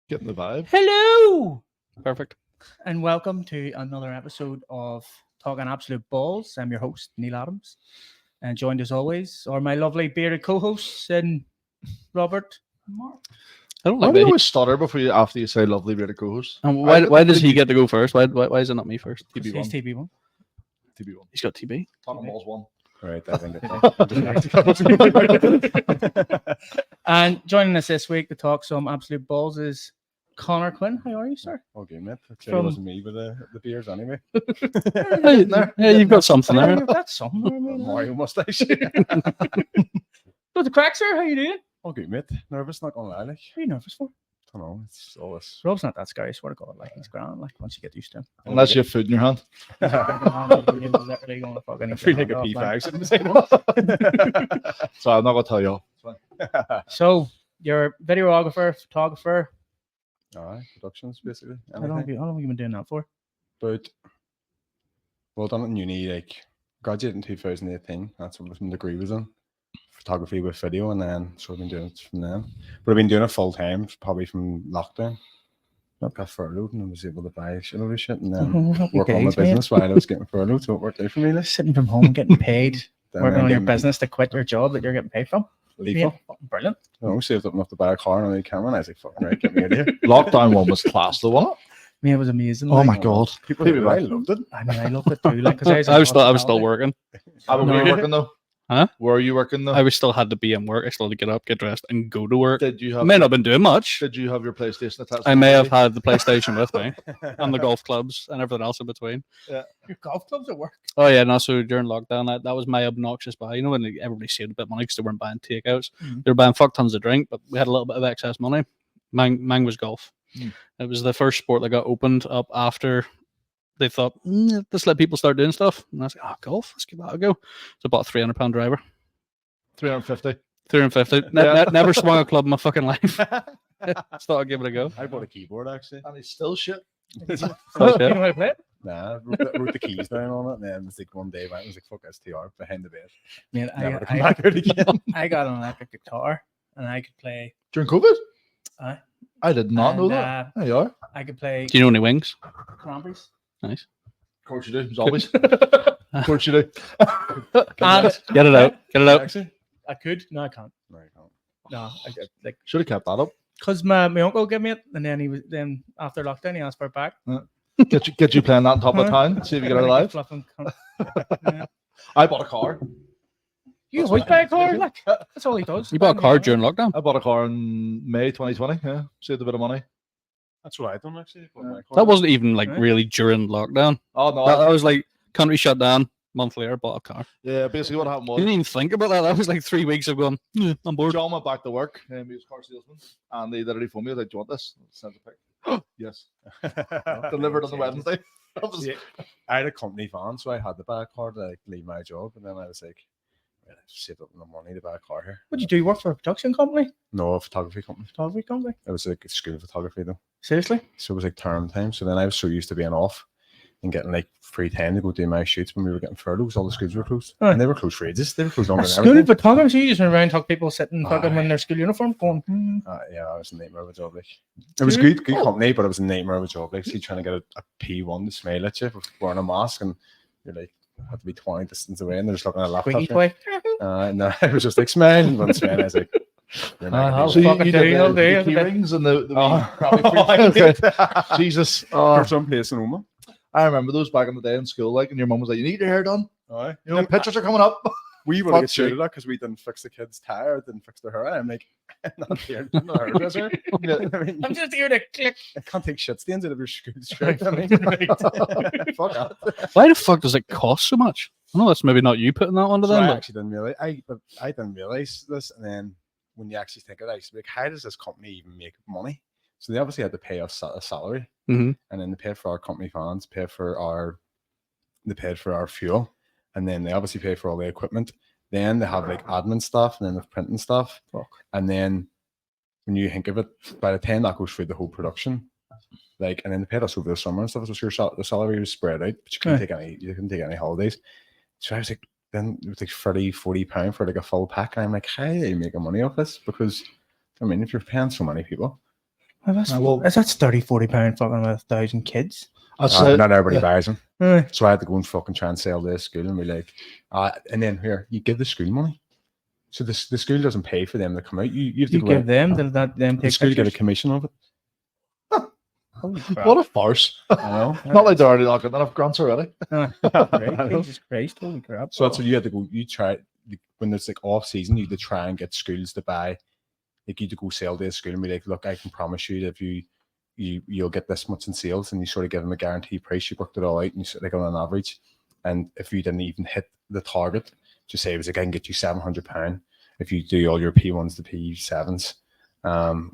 Getting the vibe. Hello! Perfect. And welcome to another episode of Talking Absolute Balls. I'm your host, Neil Adams. And joined as always are my lovely bearded co-hosts, Robert and Mark. I don't Why like do you that. always stutter after you say lovely bearded co-host? And why does he get to go first? Why is it not me first? He's TB1. TB1. TB1. He's got TB. Talking balls one. Right, I think And joining us this week to talk some absolute balls is Conor Quinn. How are you, sir? okay, mate. It clearly wasn't me with the beers anyway. Yeah, you've got something there. That's something. There, mate. Mario mustache. What's the crack, sir? How you doing? Okay, mate. Nervous, not gonna lie. Like, What are you nervous for? I don't know. It's always. Rob's not that scary. I swear to God. Like, he's grand. Like, once you get used to him. Unless you have food in your hand. Literally going to fucking Free like a P5. So I'm not going to tell you all. So, you're a videographer, photographer. Alright, productions basically. How long have you been doing that for? But well done in uni, like graduated in 2018. That's what my degree was in. Photography with video, and then so I've been doing it from then. But I've been doing it full time, probably from lockdown. I got furloughed and I was able to buy a shit and then work on my business while I was getting furloughed, so it worked out for me. Like. Sitting from home, getting paid, Then working I on your get business to quit your job that you're getting paid from. lethal. Fucking brilliant. I saved up enough to buy a car and a camera, and I was like, fucking right, get me out of here. Lockdown one was class, though, wasn't it? I mean, it was amazing. Oh like, my God. People I loved it. I mean, I loved it too. Like, 'cause I was still working. Were you working, though? Huh? Were you working, though? I was still had to be in work. I still had to get up, get dressed, and go to work. Did you I have may not have been doing much. Did you have your PlayStation attached? I may have had the PlayStation with me and the golf clubs and everything else in between. Your golf clubs at work. Oh yeah, and also during lockdown, that was my obnoxious buy. You know when everybody saved a bit of money because they weren't buying takeouts, they were buying fuck tons of drink, but we had a little bit of excess money. Mine was golf. It was the first sport that got opened up after they thought let's let people start doing stuff. And I was like, oh, golf, let's give that a go. So I bought a £300 driver. 350. 350. Never swung a club in my fucking life. Just thought I'd give it a go. I bought a keyboard actually. And he's still shit. You know how to play it? Nah, wrote the keys down on it, and then it was like one day, I was like, fuck STR behind the bed. Man, Never to come back out again. I got an electric guitar and I could play. During COVID? Aye. I did not know And, that. There you are. I could play Do you know any wings? Cranberries. Nice. Of course you do. As always. Of course you do. And Get it out. Get it out. Actually, I could. No, I can't. no, you can't. No, like Should have kept that up. because my uncle gave me it, and then after lockdown he asked for it back. Get you playing that on top of town. See if you get it alive. Fluffing cunt. I bought a car. You always buy a car, like that's all he does. You bought a car during lockdown? I bought a car in May 2020. Yeah, saved a bit of money. That's what I done actually. Bought my car. That wasn't even like Right. really during lockdown. Oh no! That was like country shut down. Month later, bought a car. Yeah, basically what happened You was didn't even think about that. That was like 3 weeks of going, I'm bored. John went back to work. He was a car salesman, and they literally phoned me. I was like, "Do you want this?" Sent a pic. Yes. Delivered on the Wednesday. That was- Yeah, I had a company van, so I had to buy a car to like leave my job, and then I was like, "Well, I've saved up enough money to buy a car here." What'd you do? You work for a production company? No, a photography company. Photography company? It was like school photography though, Seriously? so it was like term time. So then I was so used to being off and getting like free time to go do my shoots when we were getting furloughed. 'Cause all the schools were closed, Right. and they were closed for ages. They were closed longer than School everything. photography? So you just went around talk people sitting fucking Aye. in their school uniform going, Yeah, I was a nightmare of a job. Like it was good company, but it was a nightmare of a job. Like, so you're trying to get a P1 to smile at you with wearing a mask, and you're like had to be 20 distance away, and they're just looking at a laptop. squeaky toy. No, I was just like smiling, but smiling. I was like, "You're not gonna So do you, it." fucking you do, did I'll the, do, the I'll key do. rings and the Oh, Jesus. for some place in Oma. I remember those back in the day in school, like, and your mum was like, "You need your hair done. Aye. You know, pictures are coming up." We would have get Fuck's sake. shouted at because we didn't fix the kid's tire, didn't fix their hair. I'm like, I'm not here, I'm not a hairdresser. I mean, I'm just here to click. I can't take shit stains out of your school shirt. I mean, fuck that. Why the fuck does it cost so much? I know that's maybe not you putting that onto So them, I but actually didn't realize. I didn't realize this, and then when you actually think of it, I used to be like, how does this company even make money? So they obviously had to pay us a salary, Mhm. and then they paid for our company vans, they paid for our fuel, and then they obviously pay for all the equipment. Then they have like admin stuff, and then the printing stuff, and then when you think of it, by the time that goes through the whole production, like, and then they paid us over the summer and stuff, so the salary was spread out, but you couldn't take any holidays. So I was like, then it was like 30-40 pounds for like a full pack, and I'm like, how are you making money off this? Because I mean, if you're paying so many people, that's 30-40 pound fucking with 1,000 kids. not everybody buys them. Aye. So I had to go and fucking try and sell this school and be like, and then here you give the school money. So the school doesn't pay for them to come out. You have to You go give out. them, they'll them The take school get a pictures. commission of it. Holy crap. What a farce. I know. Not like they're already not getting enough grants already. Right, Jesus Christ, holy crap. So that's what you had to go. You try when it's like off season. You had to try and get schools to buy. Like you had to go sell to a school and be like, look, I can promise you that if you'll get this much in sales, and you sort of give them a guaranteed price. You worked it all out, and you sort of like on an average. And if you didn't even hit the target, just say it was like, I can get you £700 if you do all your P1s to P7s.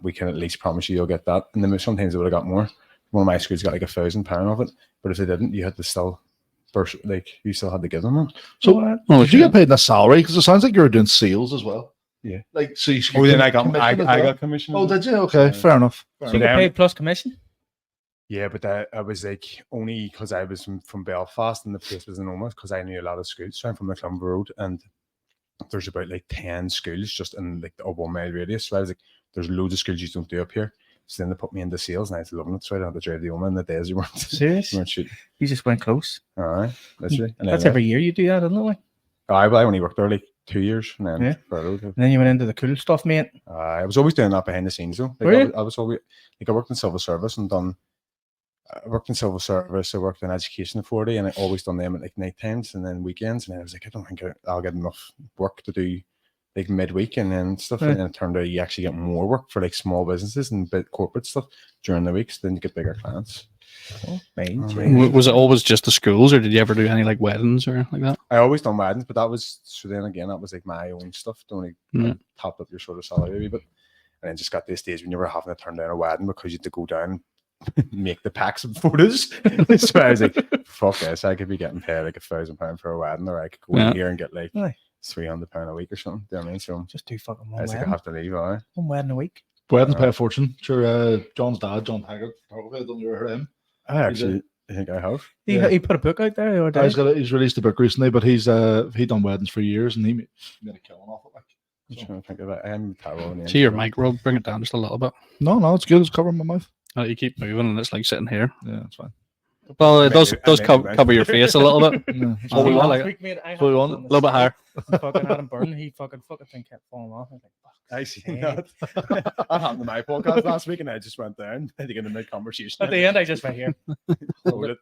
We can at least promise you'll get that. And then sometimes they would have got more. One of my schools got like £1,000 of it, but if they didn't, you had to still you still had to give them it. So did you get paid in a salary? Because it sounds like you were doing sales as well. Yeah. Like so. Then I got commission as well? commission. Oh, did you? Okay, fair enough. So you get paid plus commission? Yeah, but I was like only because I was from Belfast and the place was enormous because I knew a lot of schools. So I'm from the Clumber Road and there's about like 10 schools just in like a 1 mile radius. So I was like, there's loads of schools you don't do up here. So then they put me into sales and I was loving it. So I don't have to drive the home in the days you weren't shooting. You just went close. All right, literally. And That's every year you do that, isn't it? I only worked there like 2 years and then furloughed. And then you went into the cool stuff, mate. I was always doing that behind the scenes though. Like, I was always like I worked in civil service and I worked in civil service, I worked in education authority, and I always done them at like night times and then weekends. And I was like, I don't think I'll get enough work to do like midweek and then stuff. And then it turned out you actually get more work for like small businesses and bit corporate stuff during the weeks, then you get bigger clients. Was it always just the schools, or did you ever do any like weddings or like that? I always done weddings, but that was that was like my own stuff. Don't top up your sort of salary a wee bit. And then just got to the stage when you were having to turn down a wedding because you had to go down make the packs of photos. So I was like, fuck this, I could be getting paid like £1,000 for a wedding, or I could go in here and get like £300 a week or something. Do you know what I mean? So just do fucking one I was wedding. like, I have to leave. One wedding a week. Weddings pay a fortune. Sure, John's dad, John Taggart, probably don't you ever heard him? I think I have. He put a book out there. Or He's released a book recently, but he's done weddings for years and he made a killing off it. Like, I'm trying to think of it. I'm terrible. See your mic, Rob. Bring it down just a little bit. No, it's good. It's covering my mouth. You keep moving, and it's like sitting here. Yeah, it's fine. Well, it does cover your face a little bit. It's what we want. What we want. A little bit higher. Fucking had him burn. He fucking thing kept falling off. I was like, fuck. I see that. That happened to my podcast last week, and I just went down. I think in the mid conversation. At the end, I just went here. Hold it.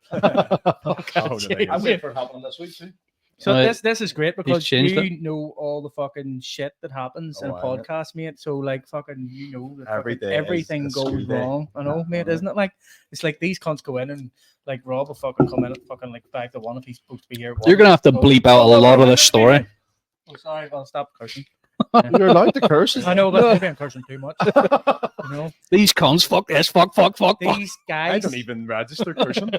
I'm waiting for it happening this week too. So this is great because you know all the fucking shit that happens in a I podcast, mate. So like fucking you know that Every day everything is a school goes day. wrong. I know, mate, isn't it? Like it's like these cunts go in and like Rob will fucking come in at fucking like 5 to 1 if he's supposed to be here. You're gonna have to bleep out a lot of this story. Oh, sorry, I'll stop cursing. You're allowed to curse. I know, but maybe I'm cursing too much. You know, These cunts, fuck this, fuck. these guys. I don't even register cursing.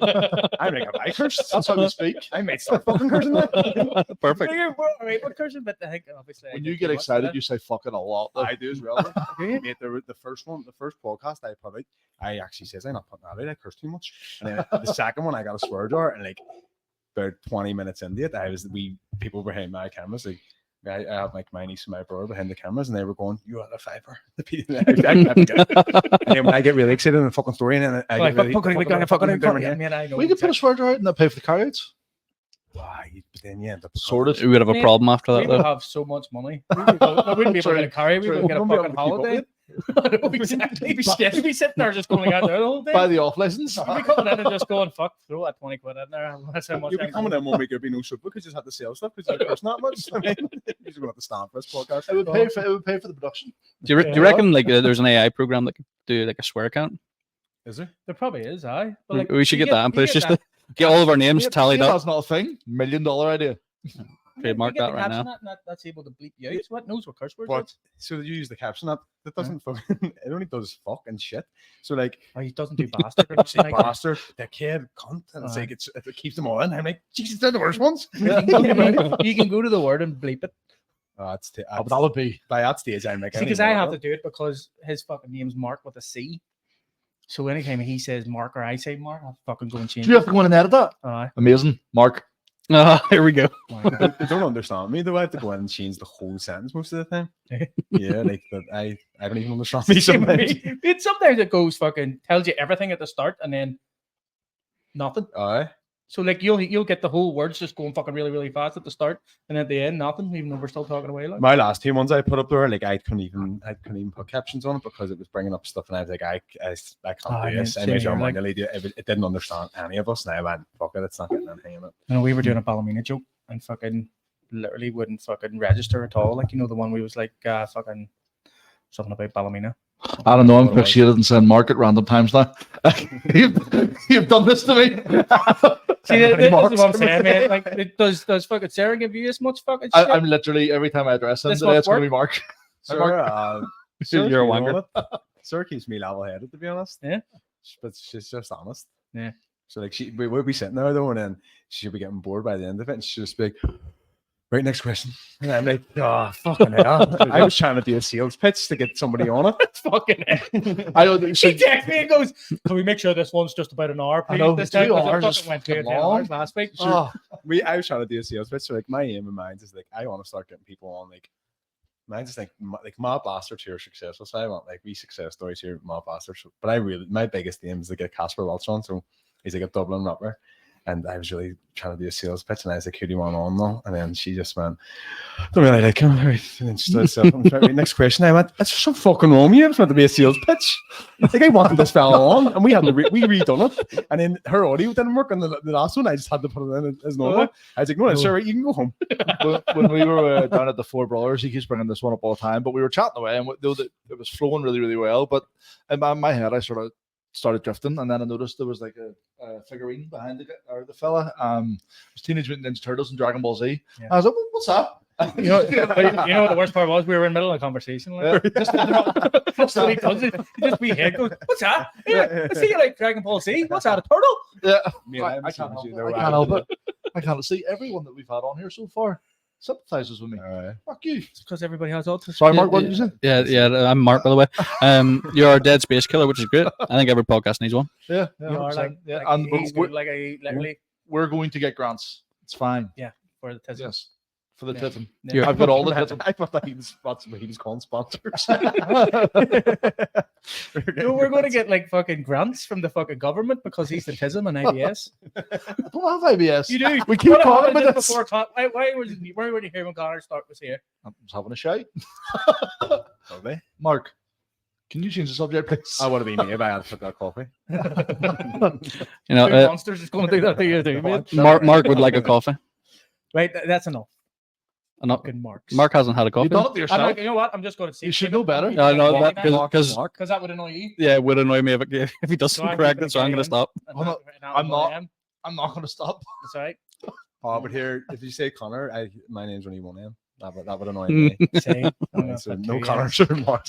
I'm like, have I cursed? That's how we speak. I might start fucking cursing now. Perfect. We're all right with cursing, but I think obviously When you get excited, you say fucking a lot. I do as well. Mate, the first podcast I put out, I actually says I'm not putting that out. I curse too much. And then the second one, I got a swear jar, and like about 20 minutes into it, people behind my cameras like. I have like my niece and my brother behind the cameras, and they were going, "You are a fiver." And then when I get really excited in the fucking story, and then I get really We could put a swear jar out and then pay for the carryouts. Why? But then you end up Sorted. We would have a problem after We that, would though. have so much money. We wouldn't be able to get a carry. We wouldn't get a fucking holiday. Exactly. We'd be sitting there just going out there the whole day. Buy the off license. We'd be coming in and just going, fuck, throw that 20 quid in there. That's how much you'll be coming in 1 week, there'll be no soup because you just have to sell stuff because you're cursing that much. I mean, you're just going to have to stand for this podcast. It would pay for the production. Do you reckon like there's an AI program that could do like a swear count? Is there? There probably is, aye. But like, We should you get that in place you just get to get all of our names tallied up. That's not a thing. $1 million idea. Trademark you get that the right caption now. That's able to bleep you out. So what knows what curse words? But so you use the caption that doesn't fucking it only does fuck and shit. So like Oh, he doesn't do bastard. Or anything like that. bastard, the kid, cunt, and it's like it keeps them all in. I'm like, Jesus, they're the worst ones. You can go to the word and bleep it. That's but that would be. by that stage. I'm like, See, because I have to do it because his fucking name's Mark with a C. So anytime he says Mark or I say Mark, I'll fucking go and change Do you have to go in and edit that? it. Amazing, Mark. Here we go. They don't understand me though. I have to go in and change the whole sentence most of the time. Yeah, like that. I don't even understand me sometimes. Sometimes it goes fucking tells you everything at the start and then nothing. Aye. So like you'll get the whole words just going fucking really, really fast at the start and at the end nothing, even though we're still talking away. Like. My last two ones I put up there, like I couldn't even put captions on it because it was bringing up stuff, and I was like, I can't do this. I made sure manually do it. It didn't understand any of us, and I went, fuck it, it's not getting anything in it. You know, we were doing a Ballymena joke and fucking literally wouldn't fucking register at all. Like, you know, the one we was like fucking something about Ballymena. I don't know. I'm fixated and send Mark at random times now. You've done this to me. See, this is what I'm saying, man. Like, does fucking Sarah give you this much fucking shit? I'm literally every time I address him today, it's going to be Mark. Sir, You're a wanker. Sir keeps me level-headed, to be honest. Yeah. But she's just honest. Yeah. So like we would be sitting there though, and then she'll be getting bored by the end of it, and she'll just be like, right, next question. And I'm like, oh, fucking hell. I was trying to do a sales pitch to get somebody on it. Fucking I don't think she texts me and goes, can we make sure this one's just about an hour, please? I know, This 2 time, 'cause it hours fucking is went 2 fucking hours last week. Oh, I was trying to do a sales pitch, so like my aim and mine is like I want to start getting people on like mine's just like mob bastards who are successful. So I want like success stories here, mob bastards. But my biggest aim is to get Casper Welch on. So he's like a Dublin rapper. And I was really trying to do a sales pitch, and I was like, who do you want on though? And then she just went, don't really like him. And then she started right, next question. I went, that's some fucking wrong with you. It's meant to be a sales pitch. Like I wanted this fella on, and we had to we redone it. And then her audio didn't work on the last one. I just had to put it in as normal. I was like, no, sir, you can go home. When we were down at the Four Brothers, he keeps bringing this one up all the time, but we were chatting away, and it was flowing really, really well. But in my head, I sort of started drifting, and then I noticed there was like a figurine behind the fella. It was Teenage Mutant Ninja Turtles and Dragon Ball Z. Yeah. I was like, what's that? You know what the worst part was? We were in the middle of a conversation. Like, just what he does. He just be head goes, what's that? Yeah, I see you like Dragon Ball Z. What's that? A turtle? Yeah, I can't help it. I can't see everyone that we've had on here so far sympathizes with me. Fuck you. It's because everybody has autism. Sorry, Mark, what did you say? Yeah, I'm Mark, by the way. You're a dead space killer, which is great. I think every podcast needs one. Yeah, you are like, yeah. Like And literally. We're going to get grants. It's fine. Yeah, for the test. Yes. For the titting. Yeah. I've got all the titting. I thought that he was calling sponsors. No, we're going to get like fucking grants from the fucking government because he's the TISM and IBS. I don't have IBS. You do. We keep talking about this. Why were you here when Conor was here? I was having a shout. Mark, can you change the subject, please? I would have been me if I had took that coffee. You know, Two monsters is going to do that to you, mate. Mark would like a coffee. Right, that's enough. Enough. Fucking Marks. Mark hasn't had a coffee. You've done it to yourself. You know what? I'm just going to see. You should know better. No, because that would annoy you. yeah, it would annoy me if he doesn't So correct it. So I'm going to stop. I'm not going to stop. That's all right. Oh, but here, if you say Conor, my name's only one name. That would annoy me. Say, So no Conor or Mark.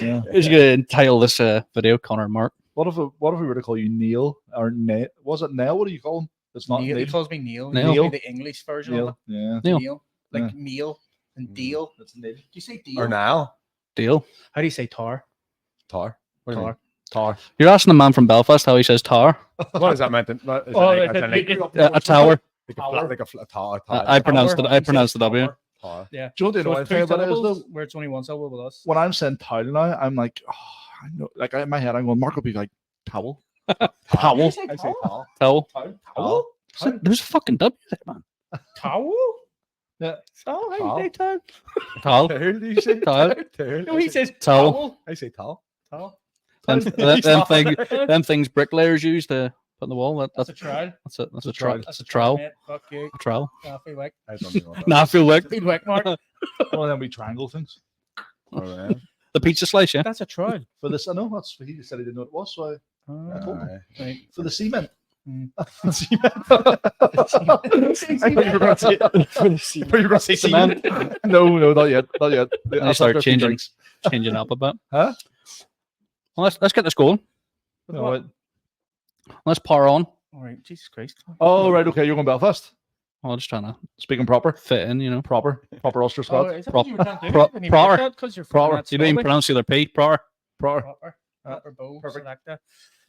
Yeah. Who's going to entitle this video Conor and Mark? What if we were to call you Neil or Neil? Was it Neil? What do you call him? It's not Neil. Neil. He calls me Neil. Neil. Neil. The English version of Neil. it. Yeah. Neil. Like Yeah. meal and deal. That's Neil. Do you say deal? Or now. Deal. How do you say tar? Tar. What do you mean? Tar. You're asking the man from Belfast how he says tar. What is that meant? Is A tower. like a tower. I pronounced the W. Tar. Yeah. Do you know the So annoying it's thing two about it is syllables, though? where it's only one syllable with us. When I'm saying towel now, I'm like, oh, I know. Like in my head, I'm going, Mark will be like, towel. Towel. I say towel. Towel. Towel. There's a fucking W there, man. Towel? Yeah. So how Towel. you say towel? Towel. Towel, do you say? Towel. Towel. No, he says Towel. towel. I say towel. Towel. Them things bricklayers use to put in the wall. That's a trowel. That's a trowel. That's a trowel. Mate. Fuck you. A trowel. I feel like. I don't know. Nah, I feel like Feel like, Mark. One of them we triangle things. the pizza slice, yeah. That's a trowel. For this, I know that's he said he didn't know what it was, so I told him. Right. For the cement. Cement. No, not yet. Not yet. I start changing up a bit. Huh? Well, let's get this going. No, Let's power on. All right. Jesus Christ. oh, right. Okay, you're going Belfast. I'm just trying to Speaking proper. fit in, you know. Proper Ulster Oh, Scott. is that what you were trying to do? Pro- Didn't even proper. get that 'cause you're Proper. from that You don't even Scottish. pronounce the other P. Proper. Proper bow selector.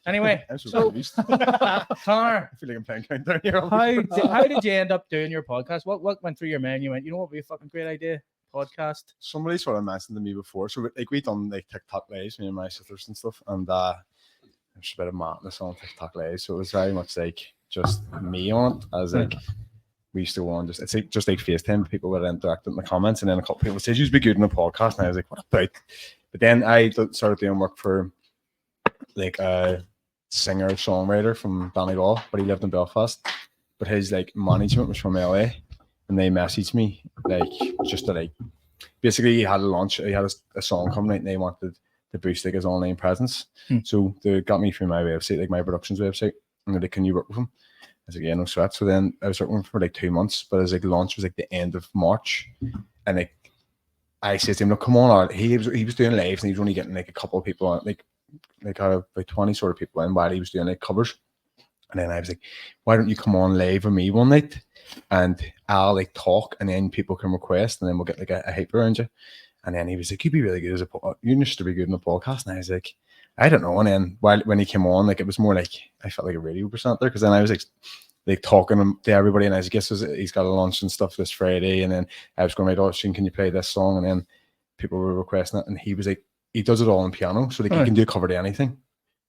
Anyway, I'm so so confused. I Connor, feel like I'm playing countdown here. how did you end up doing your podcast? What went through your mind? You went, you know what would be a fucking great idea? Podcast. Somebody sort of mentioned to me before. So like we done like TikTok lives, me and my sisters and stuff, and there's a bit of madness on TikTok lives. So it was very much like just me on it, as like we used to go on just like FaceTime. People would interact in the comments, and then a couple people said you'd be good in a podcast, and I was like, what about? But then I started doing work for like a singer songwriter from Donegal, but he lived in Belfast. But his like management was from LA, and they messaged me like just to like basically he had a launch, he had a song coming out, and they wanted to boost like his online presence. So they got me through my website, like my productions website, and they're like, can you work with him? I was like, yeah, no sweat. So then I was working for like 2 months, but his like launch was like the end of March, and like I said to him, look, come on, he was doing lives, and he was only getting like a couple of people on, like 20 sort of people in while he was doing like covers. And then I was like, why don't you come on live with me one night, and I'll like talk, and then people can request, and then we'll get like a hype around you. And then he was like, you'd be really good as you used to be good in a podcast. And I was like, I don't know. And then when he came on, like it was more like I felt like a radio presenter, because then I was like talking to everybody, and I was he's got a lunch and stuff this Friday, and then I was going, right, oh, Shane, can you play this song? And then people were requesting it, and he was like, he does it all on piano, so like he can do a cover to anything,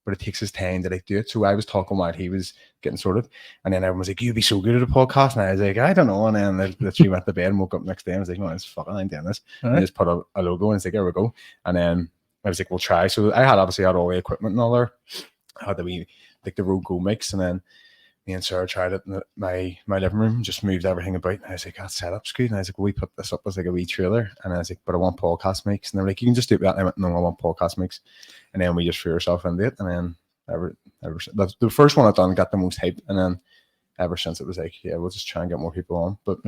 but it takes his time to like do it. So I was talking while he was getting sorted, and then everyone was like, you'd be so good at a podcast. And I was like, I don't know. And then I literally went to bed and woke up next day and I was like, no, it's fucking, I'm doing this. And I just put a logo and it's like, here we go. And then I was like, we'll try. So I obviously had all the equipment and all there. I had the Rode Go mix, and then me and Sarah tried it in my living room, just moved everything about. And I was like, that setup's good. And I was like, well, we put this up as like a wee trailer. And I was like, but I want podcast mics. And they're like, you can just do that. And I went, no, I want podcast mics. And then we just threw ourselves into it. And then the first one I've done got the most hype. And then ever since it was like, yeah, we'll just try and get more people on. But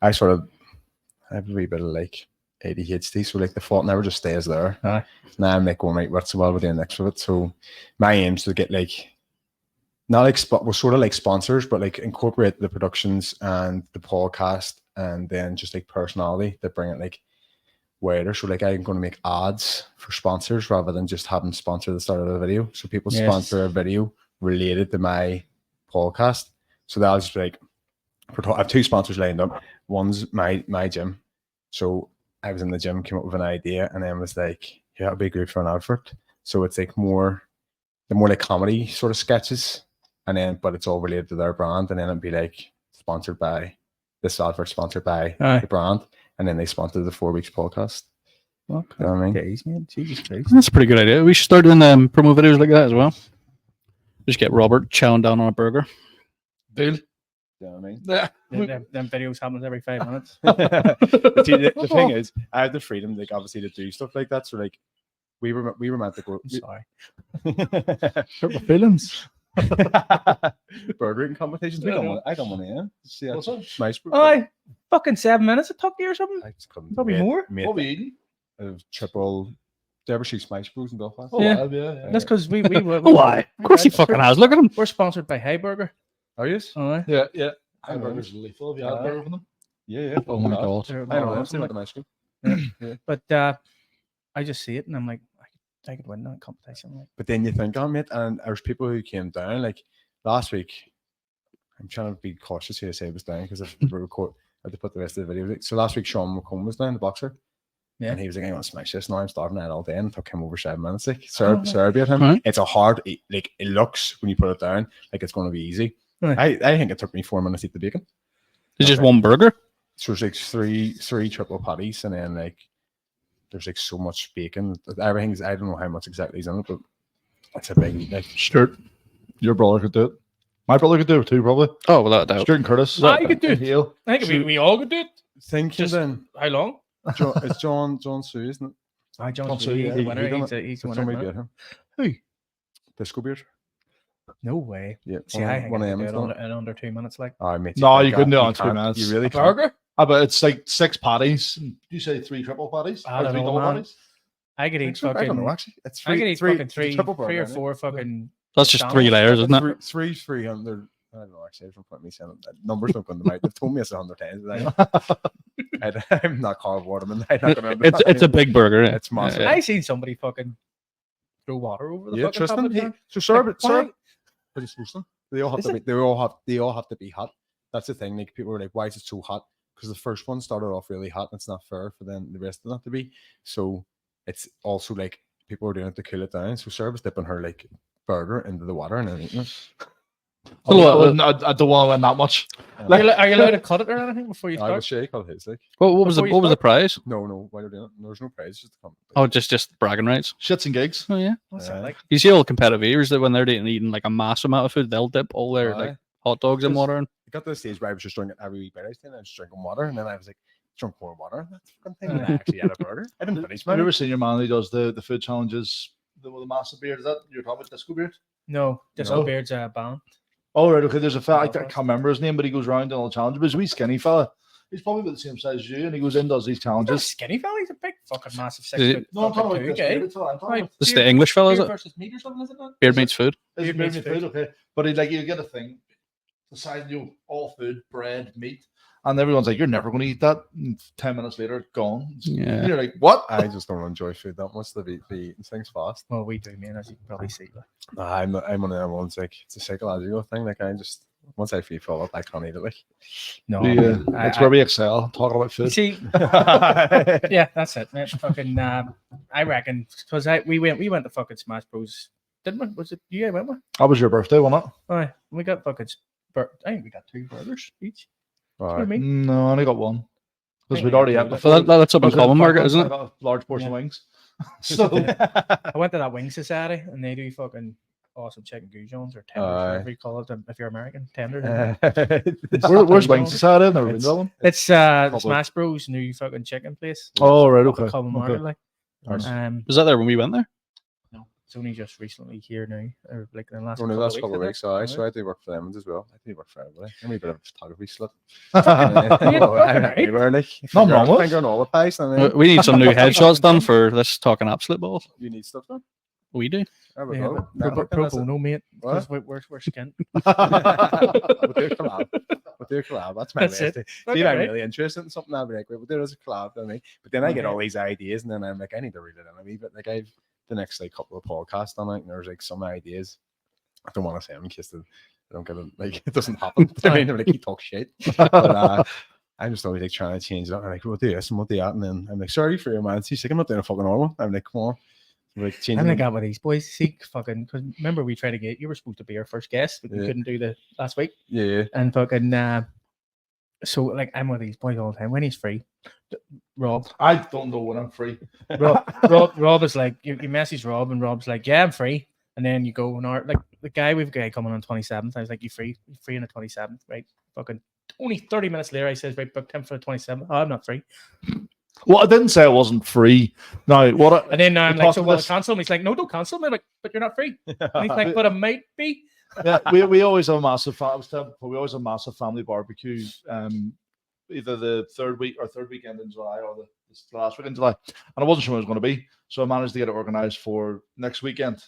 I have a wee bit of like ADHD. So like the thought never just stays there. Now I'm like going, right, what's the we're doing next with it? So my aim is to get like, not like we're sort of like sponsors, but like incorporate the productions and the podcast, and then just like personality that bring it like wider. So like I'm going to make ads for sponsors rather than just having sponsor the start of the video. So people sponsor a video related to my podcast. So that was like, I have 2 sponsors lined up. One's my gym. So I was in the gym, came up with an idea, and then was like, yeah, it'd be great for an advert. So it's like more like comedy sort of sketches. And then, but it's all related to their brand, and then it'd be like sponsored by this advert, sponsored by the brand, and then they sponsor the 4 weeks podcast. Okay. You know what I mean? Days, man. Jesus Christ. That's a pretty good idea. We should start doing promo videos like that as well. Just get Robert chowing down on a burger. Deal. You know what I mean? Yeah. Them videos happen every 5 minutes. But see, the thing is, I had the freedom, like obviously, to do stuff like that. So like, we were meant to go. I'm sorry. Purple films. Burger eating competitions. I don't want to end. See, What's that? Smash burger. Aye, fucking 7 minutes it took you or something. I just couldn't. Probably more. What we eating? Triple. Do you ever see Smash Bros in Belfast? Oh, Yeah. yeah. That's because we Why? Of course he fucking has. Look at him. We're sponsored by Heiberger. Are you? Aye. Yeah. Hamburgers are lethal. Have you had a burger from them? Yeah. Oh my god. They're I don't know. awesome, I've seen like an ice cream. But I just see it and I'm like, I could win that competition. Like, But then you think, oh, mate, and there's people who came down. Like last week, I'm trying to be cautious here to say it was down because I had to put the rest of the video. So last week, Sean McComb was down, the boxer. Yeah. And he was like, I want to smash this. Now I'm starving at all day. And it took him over 7 minutes. Like, Sarah beat him. Right. It's a hard, like, it looks when you put it down like it's going to be easy. Right. I think it took me 4 minutes to eat the bacon. It's just one burger. So there's like three triple patties, and then like there's like so much bacon. Everything's, I don't know how much exactly is in it, but it's a big, like, Stuart, your brother could do it. My brother could do it too, probably. Oh, without a doubt. Stuart and Curtis. I could do it. Hale. I think we all could do it. thinking Just- then. How long? It's John Sue, isn't it? John Sue, He's yeah. the winner. done He's it. the Somebody winner. beat him. Who? Disco Beard. No way. Yeah. See, I think one I of could them. do it in under 2 minutes. Like Mate, No, you couldn't do it can't- on 2 can't. minutes. You really a can't. burger. But it's like 6 patties. You say 3 triple patties? I Or don't 3 know, double man. patties? I could eat I don't fucking. know, actually. It's I could eat fucking it's a triple three burger, or isn't it? 4 fucking. That's just 3 layers, isn't it? Three 300. I don't know. Actually, there's no point in me saying that. Numbers don't go in the mouth. They've told me it's 100 times. But I'm not Carl Waterman. I'm not gonna It's a big burger. Yeah. It's massive. Yeah. I seen somebody fucking throw water over the Yeah, fucking top Tristan. of the pan. So serve it. Why? Serve. But it's supposed to. They all have Is to be. it? They all have to be hot. That's the thing. Like people are like, why is it so hot? Because the first one started off really hot. And it's not fair for then the rest of them to be. So it's also like people are doing it to cool it down. So Sarah was dipping her like burger into the water and then eating it. I don't want to win that much. Are you allowed to cut it or anything before you I was start? shake on his like. What was the Before you what was the prize? No. Why are they doing it? There's no prize. Just to come. Oh, just bragging rights. Shits and gigs. Oh yeah. What's that like? You see all the competitive eaters that when they're eating like a massive amount of food, they'll dip all their like Aye. hot dogs in Just- water. And I got to the stage where I was just drinking every wee bite I was doing. I was drinking water, and then I was like, drink more water. That's the fucking thing. And I actually had a burger. I didn't finish Have you mine. ever seen your man who does the food challenges with the massive beard? Is that you're talking about Disco Beard? No, Disco No. Beard's a band. Oh, right, okay. There's a fella, I Belfast. can't remember his name, but he goes around doing all the challenges. But he's a wee skinny fella. He's probably about the same size as you, and he goes in, does these He's challenges. skinny fella. He's a big fucking massive Is 6 it- foot. No, I'm talking about fucking this dude, eh? bearded fella. I'm talking Right. about this is the English fella, is Beard it? versus meat or something, is it not? Beard meets food. Is Beard it beard meets meat food? Okay. But he like you get a thing, the size you all food, bread, meat, and everyone's like, you're never going to eat that. And 10 minutes later, gone. Yeah. And you're like, what? I just don't enjoy food that much. The eating things fast. Well, we do, man, as you can probably see. Like. I'm one of them ones. Like it's a psychological thing. Like I just once I feel full up, I can't eat it. Like No, That's where we excel, talking about You food. see, yeah, that's it, man. Fucking, I reckon because we went to fucking Smash Bros. Didn't we? Was it you? Went we? That was your birthday, wasn't it? Aye, we got fucking. I think we got 2 burgers each. all You know right. what I mean? No, I only got one. Because think we'd we already got had two. before. So that's up in Because common I market, isn't it? got a large portion of wings. So I went to that Wing Society and they do fucking awesome chicken goujons or tenders, Aye. whatever you call it. If you're American, tenders. Where's Wings Society? I've never been to that one. It's Probably. Smash Bros. New fucking chicken place. Oh, right, Up in okay. Common Okay. Market, like. Nice. Was that there when we went there? No, it's only just recently here now, or like in the last Only couple last of couple of weeks. weeks, I so I do work for them as well. I do work for everybody. I'm a bit of a photography slut. Yeah, I'm right. everywhere, like Nothing wrong with it. finger on all the pies. I mean, We need some new headshots done for this talking absolute balls. you need stuff done. We do. There we Yeah, go. but pro Networking, that's it. bono, mate. What? Because we're skint. We'll do a collab. We'll do a collab. That's my That's way. it. See, Okay, if I'm right. really interested in something, I'll be like, we'll do it as a collab. You know what I mean? But then I get Okay. all these ideas, and then I'm like, I need to read it in a wee bit. Like I've the next like couple of podcasts on it, and there's like some ideas. I don't want to say them in case they don't get it. Like it doesn't happen. I mean, they're like he talks shit. But, I'm just always like trying to change it up. I'm like, we'll do this and we'll do that, and then I'm like, sorry for your man. She's like, I'm not doing a fucking normal. I'm like, come on. We're like changing. I'm like that with these boys. See, fucking, because remember we tried to get you were supposed to be our first guest, but we Yeah. couldn't do the last week. yeah. And fucking, so like I'm with these boys all the time when he's free. Rob, I don't know when I'm free. Rob is like you message Rob, and Rob's like, yeah, I'm free. And then you go like we've a guy coming on 27th. I was like, you free on the 27th, right? Fucking only 30 minutes later, I says, right, booked him for the 27th. Oh, I'm not free. Well, I didn't say I wasn't free. No, what? And then I'm we like, talked so about will I this- cancel him? He's like, no, don't cancel me. I'm like, but you're not free. And he's like, but I might be. Yeah, we always have a massive. I was telling before, we always have a massive family barbecue. Either the third weekend in July or the last week in July, and I wasn't sure when it was going to be, so I managed to get it organized for next weekend.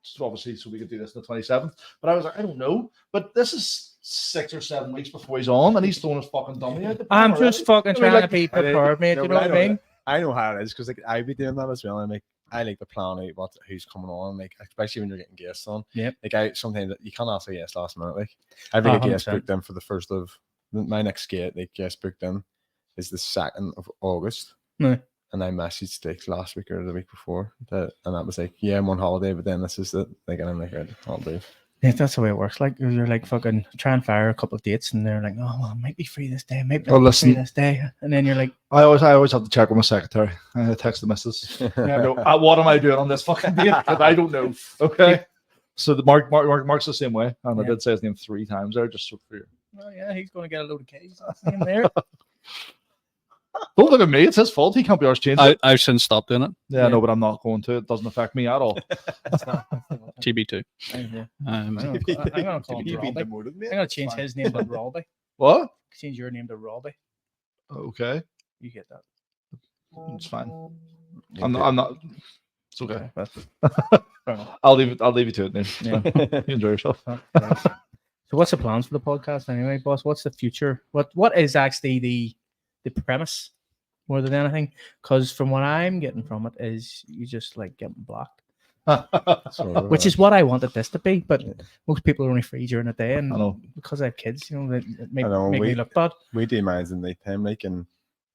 So obviously, so we could do this on the 27th. But I was like, I don't know. But this is 6 or 7 weeks before he's on, and he's throwing his fucking dummy out. I'm just fucking mean, trying like- to be prepared, mate. No, You but know what I mean? I know how it is because like I be doing that as well. And like I like to plan out who's coming on, like especially when you're getting guests on. Yep. Like I sometimes you can't ask a guest last minute. Like I've got a guest 100%. booked in for the first of my next gate. Like guest booked in is the 2nd of August. No. And I messaged like last week or the week before that, and that was like, yeah, I'm on holiday, but then this is it. Like, and I'm like, right, I'll do. Yeah, that's the way it works. Like you're like fucking try and fire a couple of dates, and they're like, "Oh, well, I might be free this day, might be Well, free listen. this day," and then you're like, I always have to check with my secretary. I text the missus. Yeah, I go, what am I doing on this fucking date? Because I don't know. Okay. So the Mark's the same way, and I Yeah. did say his name 3 times there, just so for you. "Oh yeah, he's going to get a load of K's in there." Don't look at me. It's his fault. He can't be ours changed. I've since stopped doing it. Yeah, no, but I'm not going to. It doesn't affect me at all. TB2. Yeah. Um, I'm gonna call him You've been Robbie. demoted, mate. I'm gonna change Fine. his name to Robbie. What? Change your name to Robbie. Okay, You get that? it's fine. I'm not. It's okay. Fair enough. I'll leave you to it, Nick. Yeah. You enjoy yourself. So what's the plans for the podcast anyway, boss? What's the future? What is actually the premise more than anything? Because from what I'm getting from it is you just like getting blocked. Which is what I wanted this to be, but most people are only free during the day, and because I have kids, it make me look bad. We do mines in night time, and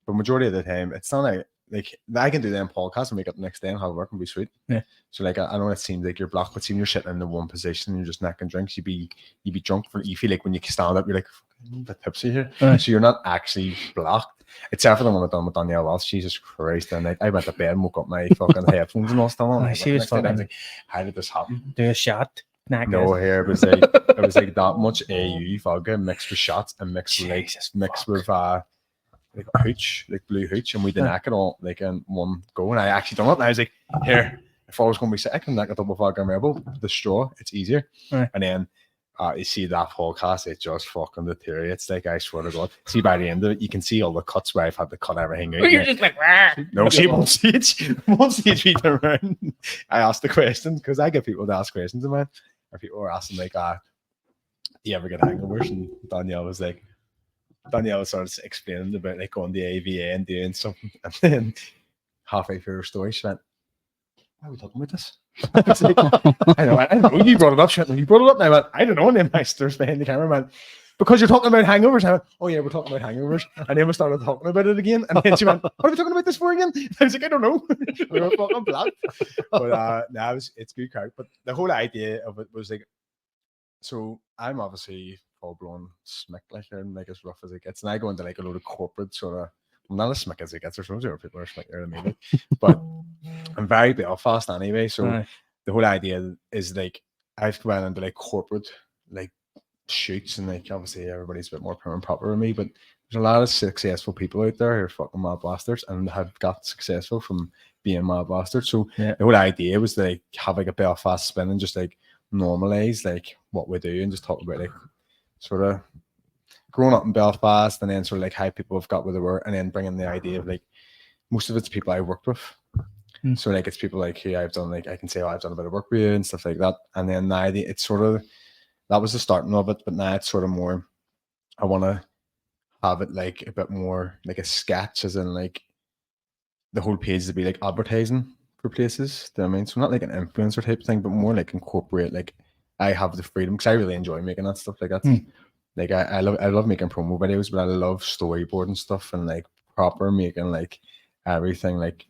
the majority of the time, it's not like I can do them podcasts and wake up the next day and have work and be sweet. Yeah. So I know it seems like you're blocked, but seeing you're sitting in the one position and you're just necking drinks, you be drunk you feel like when you stand up, you're like a bit tipsy here. So you're not actually blocked. Except for the one I've done with Danielle Wells. Jesus Christ. And I went to bed and woke up my fucking headphones and all still on. She was fucking. I was like, how did this happen? Do a shot. No, here it was like that much AU vodka mixed with shots and mixed with like hooch, like blue hooch, and we did knock it all like in one go. And I actually done it. And I was like, here, if I was going to be sick, I can knock a double vodka and rebel. The straw, it's easier. And then you see that podcast, it just fucking deteriorates. Like, I swear to God. See, by the end of it, you can see all the cuts where I've had to cut everything out. You're just like, Rah! No, see, one stage we turn around. I asked the questions because I get people to ask questions of mine. Or people were asking, like, do you ever get hangovers? And Danielle was sort of explaining about like going to AVA and doing something. And then halfway through her story, she went, why are we talking about this? I was like, I know, you brought it up. She went, you brought it up. And I went, I don't know. And then my sister's behind the camera, man. Because you're talking about hangovers. I went, oh yeah, we're talking about hangovers. And then we started talking about it again. And then she went, what are we talking about this for again? I was like, I don't know. We were fucking black. But it's good crack. But the whole idea of it was like, so I'm obviously full blown smick like and like as rough as it gets. And I go into like a load of corporate sort of, I'm not as smick as it gets, or some people are smicker than me. But I'm very Belfast anyway. So the whole idea is like I've gone into like corporate like shoots, and like obviously everybody's a bit more prim and proper than me, but there's a lot of successful people out there who are fucking mad bastards and have got successful from being mad bastards. So the whole idea was to like have like a Belfast spin and just like normalize like what we do and just talk about like sort of growing up in Belfast and then sort of like how people have got where they were, and then bringing the idea of like most of it's people I worked with. So like it's people like who I've done, like I can say, oh, I've done a bit of work with you and stuff like that. And then now it's sort of, that was the starting of it, but now it's sort of more, I want to have it like a bit more like a sketch, as in like the whole page to be like advertising for places. Do you know what I mean? So not like an influencer type thing, but more like incorporate, like I have the freedom, because I really enjoy making that stuff. Like that's like I love making promo videos, but I love storyboarding stuff and like proper making like everything like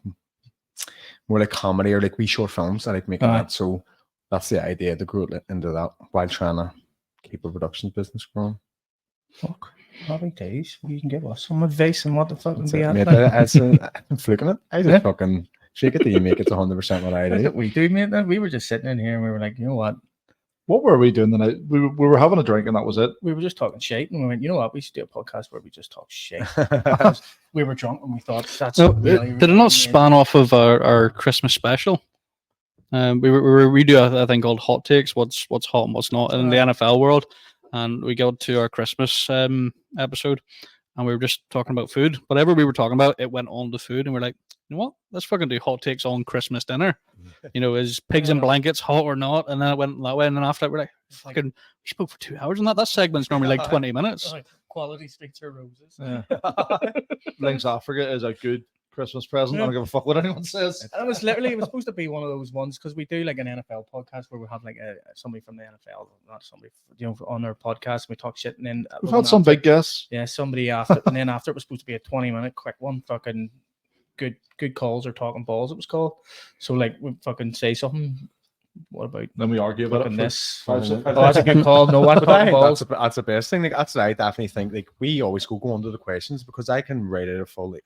more like comedy or like wee short films. I like making that. So that's the idea, to grow into that while trying to keep a production business growing. Fuck, happy days. You can give us some advice on what the fuck That's be it, happening. I'm flicking it. I just fucking shake it till you make it to 100% what I That's do. what we do, mate. We were just sitting in here and we were like, you know what? What were we doing tonight? We were having a drink and that was it. We were just talking shit, and we went, you know what? We should do a podcast where we just talk shit. We were drunk and we thought that's did it not span off of our Christmas special? We do a thing called Hot Takes, what's hot and what's not in the NFL world, and we got to our Christmas episode, and we were just talking about food. Whatever we were talking about, it went on to food, and we're like, you know what? Let's fucking do Hot Takes on Christmas dinner. You know, is pigs and blankets hot or not? And then it went that way, and then after that, we're like, fucking, we spoke for 2 hours on that. That segment's normally like 20 minutes. Quality streets or roses. Links Africa is a good Christmas present. I don't give a fuck what anyone says. And it was supposed to be one of those ones, because we do like an NFL podcast where we have like somebody from the NFL, not somebody, you know, on our podcast, and we talk shit, and then we've had some big guests. Yeah, somebody after, and then after it was supposed to be a 20-minute quick one, fucking good calls or talking balls, it was called. So like we fucking say something. What about then we argue about it this? Oh, that's a good call. No, what talking balls? That's the best thing. Like that's what I definitely think. Like we always go under the questions, because I can write it a full. Like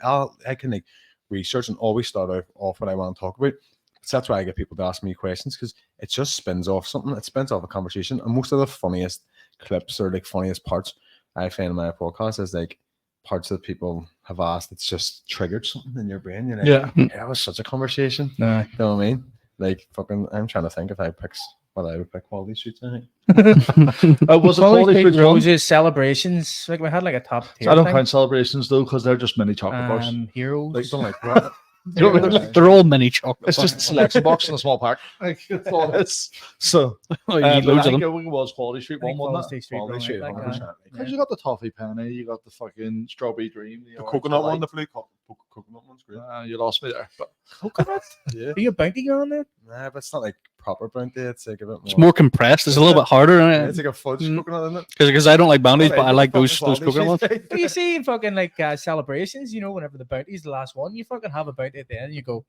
I can like research and always start off what I want to talk about. So that's why I get people to ask me questions, because it just spins off something. It spins off a conversation, and most of the funniest clips or like funniest parts I find in my podcast is like parts that people have asked. It's just triggered something in your brain. You're like, yeah, that was such a conversation. Nah. You know what I mean? Like fucking, I'm trying to think if I pick what I would pick quality shoots. I think was it quality shoots roses celebrations? Like we had like a top tier. I don't count celebrations though, because they're just mini chocolate bars. Heroes. Like don't like what? You know what I mean? They're all mini chocolate. It's just a selection box in a small pack. Like, that's all it is. So, Oh, you but eat loads I of think them. it was Quality Street one, wasn't it? Quality Street, Quality right, Street, like, 100%. Because you got the toffee penny, you got the fucking strawberry dream, The coconut one, the blue coconut one's great. You lost me there, but coconut. Yeah. Are you a bounty girl on there? Nah, but it's not like proper bounty. It's like a bit more. It's more compressed. It's a little bit harder, Yeah, isn't it's it? like a fudge coconut, isn't it? Because I don't like bounties, but I like Fucking those Quality coconut ones. Street. But you see in fucking like celebrations, you know, whenever the bounty's the last one, you fucking have a bounty at the end, and you go,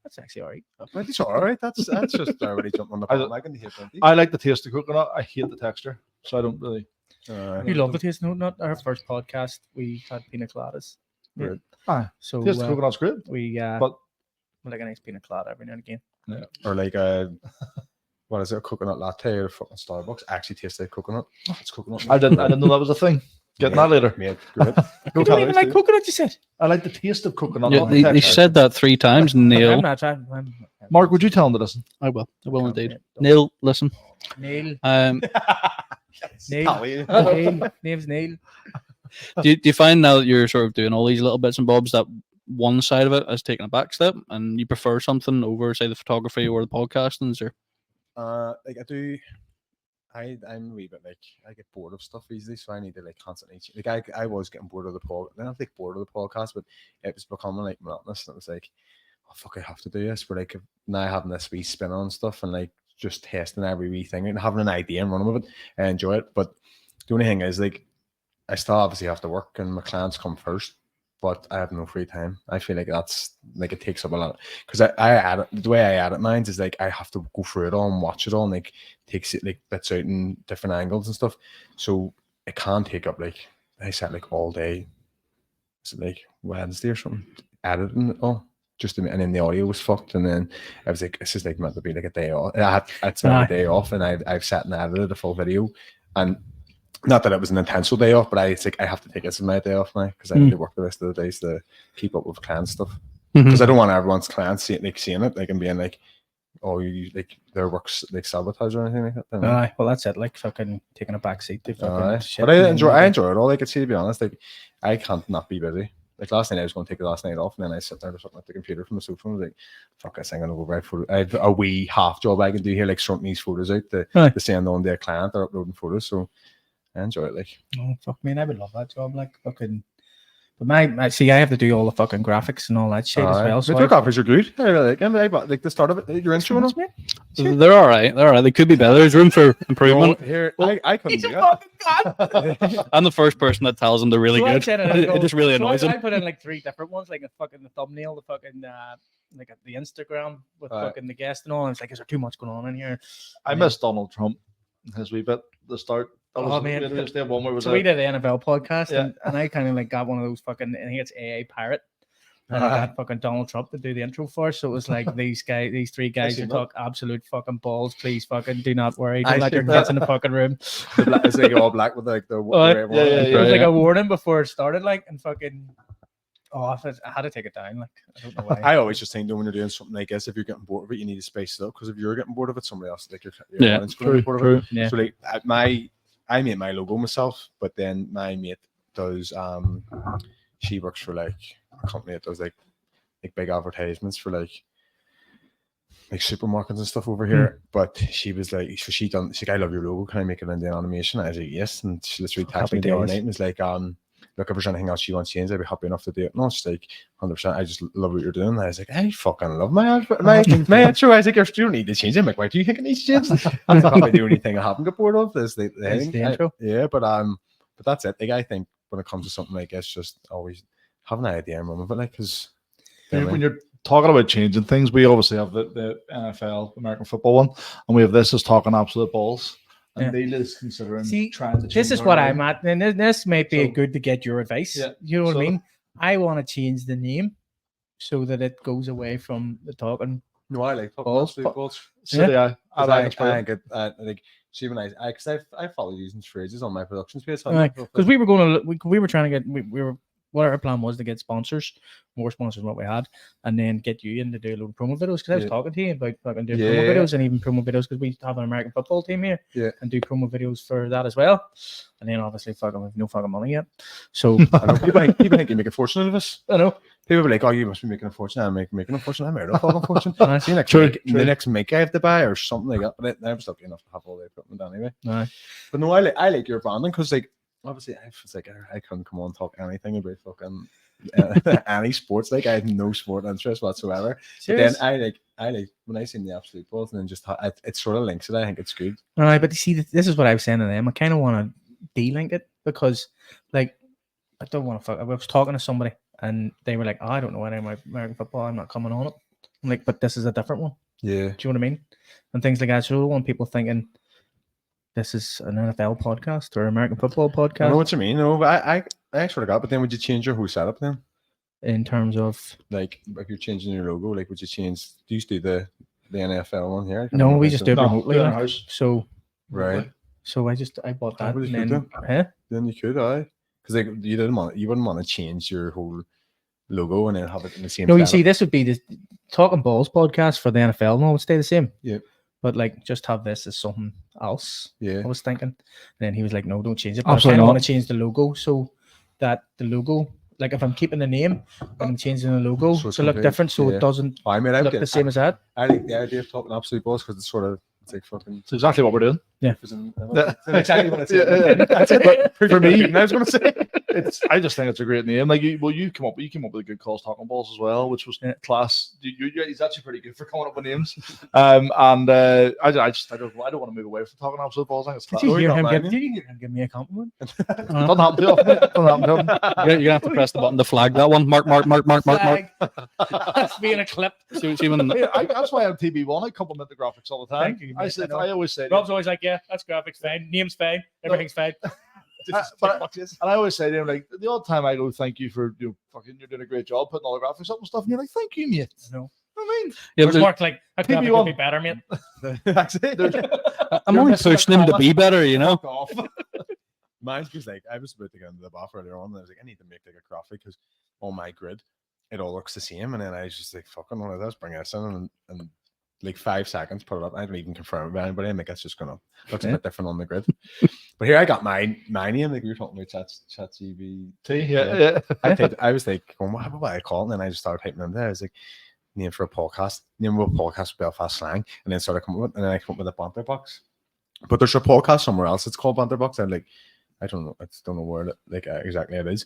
"That's actually alright." Bounty's alright. That's just already jumping on the I- bandwagon to hate bounty. I like the taste of coconut. I hate the texture, so I don't really. You love the taste. No, not our first podcast. We had pina coladas. Yeah. Right. So Taste of coconut's great, we but we like a nice pina colada every now and again. Or like a what is it? A coconut latte or fucking Starbucks actually tastes like coconut. Oh, it's coconut. I didn't know that was a thing. Getting that later. Mate, great. You don't even like coconut, you said. I like the taste of coconut. Yeah, not the they texture. said that 3 times. I'm Neil, not trying. Mark, would you tell him to listen? I will indeed. Don't. Neil, listen. Neil. Neil. Tally. Neil. Name's Neil. Do you find now that you're sort of doing all these little bits and bobs that one side of it has taken a back step, and you prefer something over, say, the photography or the podcasting? Or Like I do. I'm a wee bit like I get bored of stuff easily, so I need to like constantly like I was getting bored of the pod. I don't think bored of the podcast, but it was becoming like monotonous. And it was like, oh fuck, I have to do this. But like now having this wee spin on stuff and like just testing every wee thing and having an idea and running with it, I enjoy it. But the only thing is like I still obviously have to work and my clients come first, but I have no free time. I feel like that's like it takes up a lot because I edit the way I edit mine is like I have to go through it all and watch it all and like takes it like bits out in different angles and stuff. So it can take up like I said like all day. Is it like Wednesday or something? Editing it all. And then the audio was fucked, and then I was like, this is like meant to be like a day off. I'd spent a day off, and I've sat and edited a full video, and not that it was an intentional day off, but it's like I have to take this as my day off now because I need to work the rest of the days to keep up with client stuff. Because I don't want everyone's clients seeing it like and being like, oh, you like their work's like sabotage or anything like that. Aye, well that's it. Like fucking taking a back seat to fucking shit. But I enjoy it all. Like, to be honest, like I can't not be busy. Like last night I was going to take the last night off, and then I sit there or something at the computer from the sofa and I was like, fuck this, I'm gonna go write photo. I have a wee half job I can do here, like sorting these photos out to send on to a client or uploading photos. So I enjoy it. Like, oh fuck me, I would love that job. Like fucking, but my see, I have to do all the fucking graphics and all that shit as well. So your graphics are good. I really like the start of it. Your intro one. they're all right. They're all right. They could be better. There's room for improvement. Here, I couldn't do God. I'm the first person that tells them they're really good. It just really annoys I them. put in like 3 different ones, like the fucking the thumbnail, the fucking like the Instagram with fucking the guest and all. And it's like, is there too much going on in here? I miss Donald Trump. His wee bit the start. Oh man, we did the NFL podcast, and I kind of like got one of those fucking. I think it's AA Pirate. And I got fucking Donald Trump to do the intro for us. So it was like these 3 guys who talk absolute fucking balls. Please fucking do not worry. Don't let your kids in the fucking room. It's like all black with like the It was like a warning before it started, like, and fucking. Oh, I had to take it down. Like, I don't know why. I always just think that when you're doing something like this, if you're getting bored of it, you need to space it up. Because if you're getting bored of it, somebody else like your audience going to be bored of it. Yeah. So like I made my logo myself, but then my mate does. She works for like a company that does like big advertisements for like supermarkets and stuff over here. But she was like, so she's like, I love your logo. Can I make it into animation? I was like, yes. And she literally texted me the other night and was like, look, if there's anything else you want to change, I'd be happy enough to do it. No, she's like, 100%. I just love what you're doing. And I was like, I fucking love my intro. I was like, you don't need to change it. I'm like, why do you think it needs to change? That's probably the only thing I haven't got bored of is the intro. Yeah, but that's it. Like, I think when it comes to something like this, just always have an idea and run with it. Like, because when you're talking about changing things, we obviously have the NFL, American football one, and we have this as talking absolute balls. And Neil is considering trying to change. This is what I'm at, and this might be good to get your advice. Yeah, you know what I mean? I want to change the name so that it goes away from the talking. No, I like talking absolute balls. So yeah, I get like see when I follow these phrases on my production space. Because we were trying to get we what our plan was to get sponsors, more sponsors than what we had, and then get you in to do a load of promo videos. Because I was talking to you about fucking doing promo videos and even promo videos because we have an American football team here and do promo videos for that as well. And then obviously fucking with no fucking money yet. So I know people think you make a fortune out of us. I know. People be like, "Oh, you must be making a fortune." I'm making a fortune. I'm out of fucking fortune. See, True. the next mic I have to buy or something like that. But I'm lucky enough to have all the equipment anyway. Aye. But no, I like your branding because like obviously I couldn't come on and talk anything about fucking any sports. Like I have no sport interest whatsoever. Serious? But then I like when I seen the absolute balls and then just it sort of links it. I think it's good. All right, but you see, this is what I was saying to them. I kind of want to de-link it because, like, I don't want to fuck. I was talking to somebody and they were like, "Oh, I don't know any of my American football. I'm not coming on it." I'm like, "But this is a different one." Yeah. Do you know what I mean? And things like that. So I don't want people thinking this is an NFL podcast or American football podcast. I know what you mean. No, but I sort of got. But then would you change your whole setup then? In terms of Like if you're changing your logo, like would you change? Do you do the NFL one here? no, we just do it No, remotely. do it in like. house. So Right. I bought that. really And good then, Then you could, because like you wouldn't want to change your whole logo and then have it in the same. No, you setup. see, this would be the Talking Balls podcast for the NFL. No, it would stay the same. Yep. But like, just have this as something else. Yeah. I was thinking. And then he was like, "No, don't change it." But Absolutely I not. want to change the logo so that the logo, like, if I'm keeping the name, I'm changing the logo So it's to look complete, different, so yeah. it doesn't I mean, look the same as that. I like the idea of talking absolute balls because it's sort of it's like fucking. It's exactly what we're doing. That's exactly what it's. That's it. But for me, I was going to say. I just think it's a great name. Like you came up with a good cause, Talking Balls as well, which was class. He's actually pretty good for coming up with names. I don't want to move away from Talking Absolute Balls. I think it's class. Did you hear not him mine, give me a compliment? Doesn't happen too often. Doesn't happen too often. You're gonna have to press the button to flag that one. Mark. Flag. That's being a clip. See when That's why I'm TB1. I compliment the graphics all the time. Thank you, I mate. I always say. Rob's always like, "Yeah, that's graphics fine, name's fine, everything's fine." And I always say to him, like, the odd time I go, "Thank you for you're doing a great job putting all the graphics up and stuff," and you're like, "Thank you, mate." No. I mean, yeah, There's Mark like, "That graphic TB1. could be better, mate." that's it. I'm only pushing him to be better, you know. Fuck off. Mine's because like I was about to go into the bath earlier on and I was like, I need to make like a graphic because on my grid it all looks the same, and then I was just like, fucking one of those, bring this in and like 5 seconds, put it up. I don't even confirm it with anybody. I'm like, it's just gonna looks a bit different on the grid. But here I got my name, like we were talking about ChatGPT. Yeah. I was like, what do I call it? And then I just started typing in there. I was like, name for a podcast, name of a podcast with Belfast slang, and then started coming up with, and then I come up with a banter box. But there's a podcast somewhere else. It's called Banter Box. I'm like, I don't know. I just don't know where exactly it is.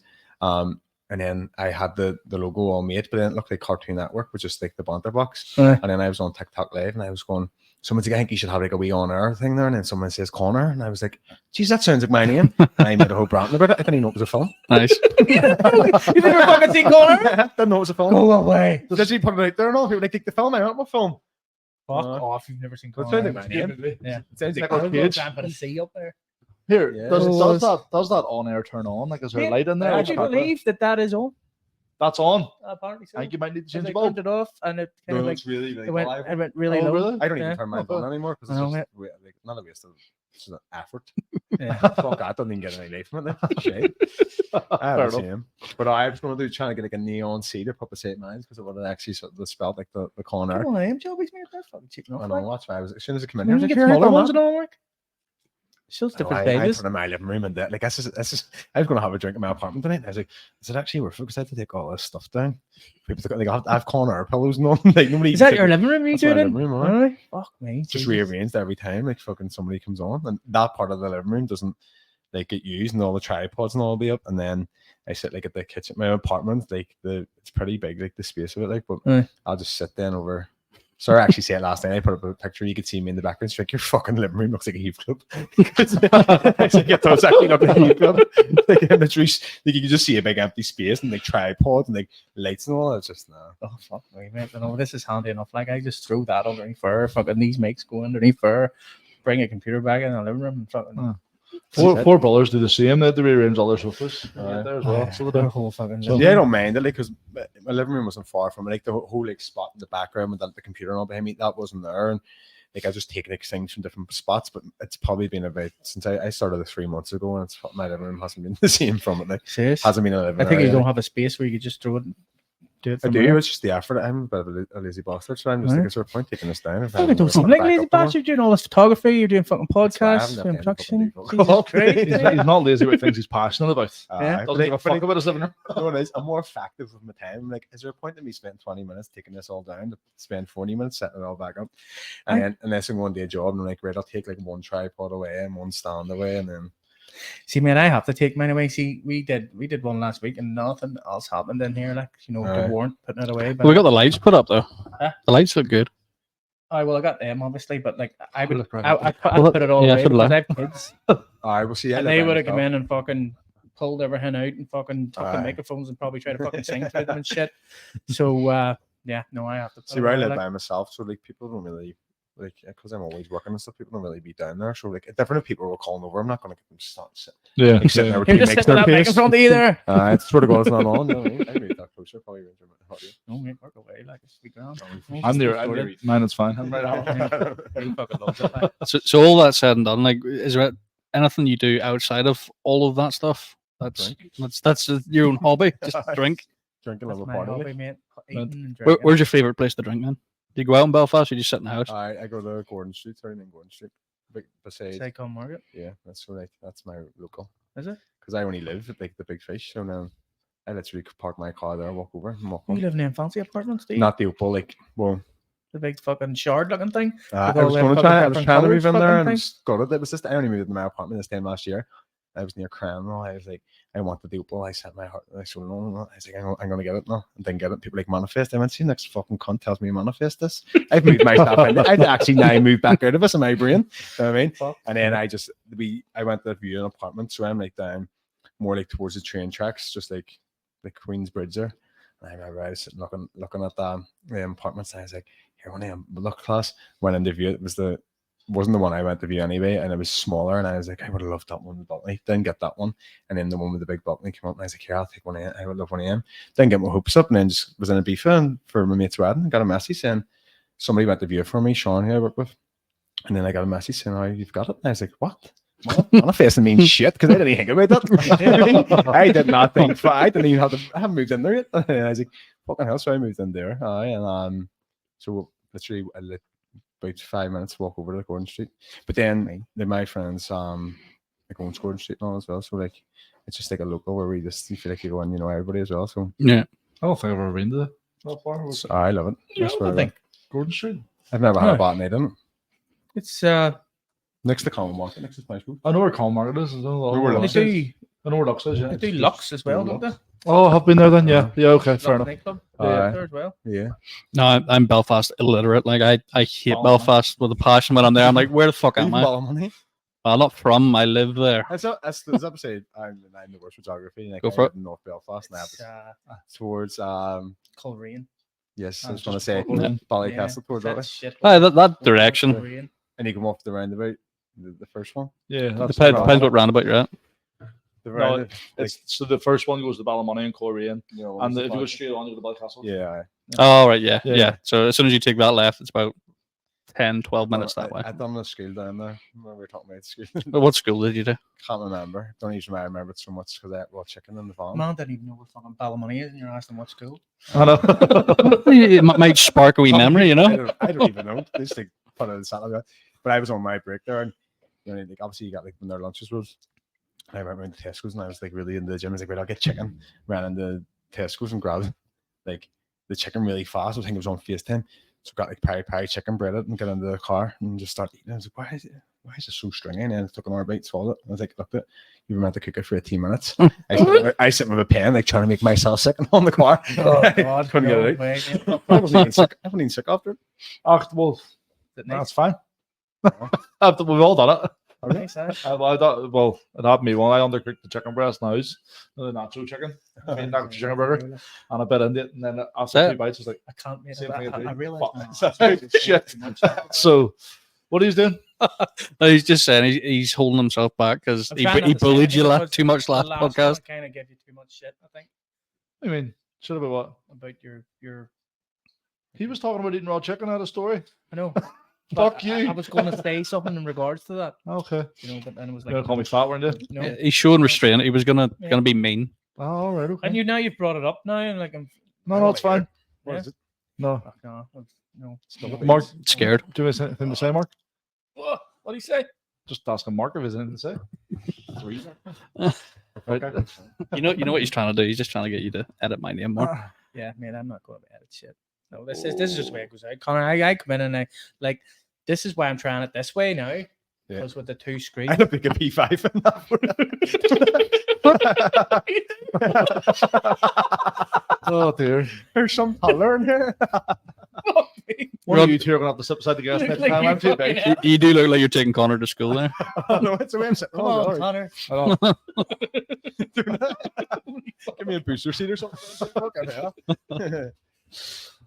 And then I had the logo all made, but then it looked like Cartoon Network, which is like the Banter Box. And then I was on TikTok Live, and I was going, someone's like, I think you should have like a wee on-air thing there. And then someone says ConAir, and I was like, geez, that sounds like my name. And I made a whole brand about it. I didn't even know it was a film. Nice. You never fucking seen Conor? Didn't know it was a film. Go away. So did you put it out there and all? People like, take the film out. What film? Fuck off. You've never seen That Conor. sounds like my name. Yeah. It sounds like Nicolas Cage. Put a C up there. Here, Yeah. does that on air turn on? Like, is there a light in there? Would you believe that is on? that's on. Apparently so. I think you might need to change the I bulb. turned it off and it kind No, of like it's really, it went really Oh, low. really? I don't even Yeah. turn mine on anymore because I know, it's mate. just like not a waste of it's just an effort. Yeah. Fuck, I don't even get any light from it. Like, shit. I Fair haven't enough. seen him. But I was going to do trying to get like a neon C to put beside mine because it would have actually sort of spelled like the corner. Come on, I'm Joey's mate. That's fucking cheap enough. I know that's why I was as soon as it came in, You I was can like, get "Here, smaller hold ones on." and all work. Shows different I pages. put it in my living room and like this is I was going to have a drink in my apartment tonight. And I was like, is it actually worth it? Because I had to take all this stuff down. People like I have corner pillows and all. Like nobody. Is that your living room you That's do my it in? living room, aye. Aye. Fuck me. Just Jesus. rearranged every time like fucking somebody comes on, and that part of the living room doesn't like get used, and all the tripods and all be up, and then I sit like at the kitchen, my apartment, like it's pretty big, like the space of it, like, but Aye. I'll just sit then over. Sorry, I actually said it last night. I put up a picture. You could see me in the background. It's like your fucking living room looks like a heath club. It's like, yeah, it's actually not a heath club. Like, literally, like you can just see a big empty space and like tripods and like lights and all. It's just no. Oh fuck me, mate. No, this is handy enough. Like I just throw that underneath fur. Fucking these mics go underneath fur. Bring a computer back in the living room and fucking. Four brothers do the same. They have to rearrange all their sofas there as well. So the whole fucking. Yeah, I don't mind it, like, because my living room wasn't far from it. Like the whole like spot in the background with the computer and all behind me, that wasn't there. And like I just take like things from different spots, but it's probably been about since I started it 3 months ago, and it's my living room hasn't been the same from it. Like Serious? hasn't been a living I think area. you don't have a space where you could just throw it. Do it I from do. there. It's just the effort. I'm a bit of a lazy bastard, so I'm just Right. like, is there a point taking this down? If I I'm don't seem gonna like back lazy up tomorrow? bastard. You're doing all this photography. You're doing fucking why I haven't podcasts, got doing time to production. fucking Jesus do Christ, He's, mate. he's not lazy about things he's passionate about. Yeah. Doesn't give a fuck about his living room. You know what it is? I'm more effective with my time. I'm like, is there a point in me spending 20 minutes taking this all down to spend 40 minutes setting it all back up? And then unless I'm going to a job, and I'm like, right, I'll take like one tripod away and one stand away, and then See, man, I have to take mine away. See, we did one last week, and nothing else happened in here. Like, you know, Aye. the warrant putting it away. But We got the lights put up though. Huh? The lights look good. I got them obviously, but like I would, Look right I up. put it all Yeah, away so did because I. I have kids, I will see. and they would have come in and fucking pulled everything out and fucking took the Aye. microphones and probably tried to fucking sing through them and shit. So yeah, no, I have to. Put See, it where I away, live like- by myself, so like people don't really like because I'm always working and stuff. People don't really be down there. So like, different if people were calling over, I'm not going to get them start sitting. Yeah. Like, sitting there with Here, two just mics sit in with their that mic in face. front of you there. It's sort of going on. You know what I mean? I made that closer. Probably range of audio. No, mate, work away like it's be ground. I'm near mine. It's fine. I'm right out. He fucking loves it. Like. So all that said and done, like, is there anything you do outside of all of that stuff? That's your own hobby. Just drink. Drinking a That's little my party. hobby, Like. mate. Eating and Where, drinking. where's your favorite place to drink, man? Do you go out in Belfast or do you just sit in the house? I go to Gordon Street, sorry, in Gordon Street. Beside, Say Con Market, yeah, that's so like that's my local. is it? Because I only live at like the Big Fish, so now I literally could park my car there, walk over, and walk You home. live in them fancy apartments, do you? Not the Opal, like well, The big fucking shard looking thing. I With all was them going to fucking try. I was different trying to colours move in there fucking and things. just got it. It was just I only moved in my apartment this time last year. I was near Cranwell. I was like, I wanted the Opal. I set my heart. I said, no. I was like, I'm gonna get it now, and then get it. People like manifest. I went, see, next fucking cunt tells me to manifest this. I've moved my stuff in. I'd actually now moved back out of this in my brain. You know what I mean? Fuck. And then I went to view an apartment, so I'm like down more like towards the train tracks, just like the Queen's Bridge there. And I remember I was sitting looking at the apartments, and I was like, here, one of them look class. Went in to view it. Wasn't the one I went to view anyway, and it was smaller, and I was like, I would have loved that one with the balcony. Didn't get that one, and then the one with the big balcony came up, and I was like, here, I'll take one of them. I would love one of them. Didn't get my hopes up, and then just was in a beef for my mate's wedding. Got a message saying somebody went to view it for me, Sean, who I work with, and then I got a message saying, oh, you've got it. And I was like, what? Manifesting means shit because I didn't even think about that. I did not think. I didn't even have to. I haven't moved in there yet. And I was like, fucking hell, so I moved in there. And so literally about 5 minutes walk over to Gordon Street. But then my friends like own Gordon Street and all as well. So like it's just like a local where you feel like you go and you know everybody as well. So Yeah. I don't think I've ever been to that far. so I love it. Yeah, That's where I think Gordon Street. I've never had a Huh. bad night in it. it's Next to Common Market, next to Spice Group. I know where Conmarket is. I know where where they Lux do is. I know where Lux is. Yeah. they do Lux as well, don't they? Oh, I've been there then. Yeah. Yeah. Okay. Fair Lux enough. nightclub. Aye. There as well. Yeah. No, I'm Belfast illiterate. Like I hate Oh, Belfast with a passion when I'm there. I'm like, where the fuck am I? Ball money. I'm not from. I live there. That's up to say I'm the worst photography. Like, Go I for live it. in North Belfast, and I have It's, to towards Coleraine. yes, I Ah, was going to just say Coleraine. Ballycastle towards that way. That's shit. Aye, that direction. Coleraine. And you come off the roundabout, the first one. Yeah. That's Depends what roundabout you're at. The No, roundabout, it's so the first one goes to Ballymoney and Coleraine, you know, and what's if you the go back? straight on, you go to Ballycastle. Yeah. Oh, right. Yeah. Yeah. Yeah. So as soon as you take that left, it's about 10, 12 minutes that way. I done the school down there. We were talking about school. But what school did you do? Can't remember. Don't even remember it so much because I had raw chicken in the farm. Man didn't even know where fucking Ballymoney is, and you're asking what school. I know. It might spark a wee memory, you know? I don't even know. They just like put it in Saturday. But I was on my break there, and you know, like obviously you got like when their lunches was. I went around to Tesco's and I was like really into the gym. I was like, right, I'll get chicken. Ran into Tesco's and grabbed like the chicken really fast. I think it was on FaceTime. So got like peri chicken breaded and got into the car and just started eating. I was like, why is it so stringy? And then I took another bite, swallowed it. I was like, look, you were meant to cook it for 18 minutes. I sit with a pen, like trying to make myself sick on the car. Oh God, Couldn't no get it way. out. I wasn't even sick. I wasn't even sick after it. Well, Is it that's nice? fine. We've all done it. Nice, eh? Well, it happened to me when I undercooked the chicken breast now. The nacho chicken. I mean, nacho chicken burger. And I bit into it. And then after That- 2 bites, I was like, I can't make Same it. thing I do. I realize Fuck. Shit. So, what are you doing? No, he's just saying he's holding himself back because I'm he trying not to say bullied you anything because too much last podcast. kind of gave you too much shit. I think I mean, shit about what? about your. He was talking about eating raw chicken. I had a story. I know. Fuck you. I was going to say something in regards to that, Okay. you know, but then it was You're gonna like, call me fat, weren't you? no. He's showing restraint. He was gonna be mean. Oh, all right. Okay. And you've brought it up now, and like I'm. No, it's fine. What is it? No. Fuck no, no. Mark, Scared. do you have anything to say, Mark? What do you say? Just asking Mark if there's anything to say. Right. You know what he's trying to do. He's just trying to get you to edit my name more. Yeah, man, I'm not going to edit shit. No, this is just the way it goes out. Connor, I come in and I like this is why I'm trying it this way now. Because with the two screens. I don't think a P5 in that. Oh dear. There's some color in here. One of you two are gonna have to sit beside the guest next time. I'm too big. You do look like you're taking Connor to school there. No, it's the way I'm sitting. Come on, Connor. Give me a booster seat or something. Fucking hell. That's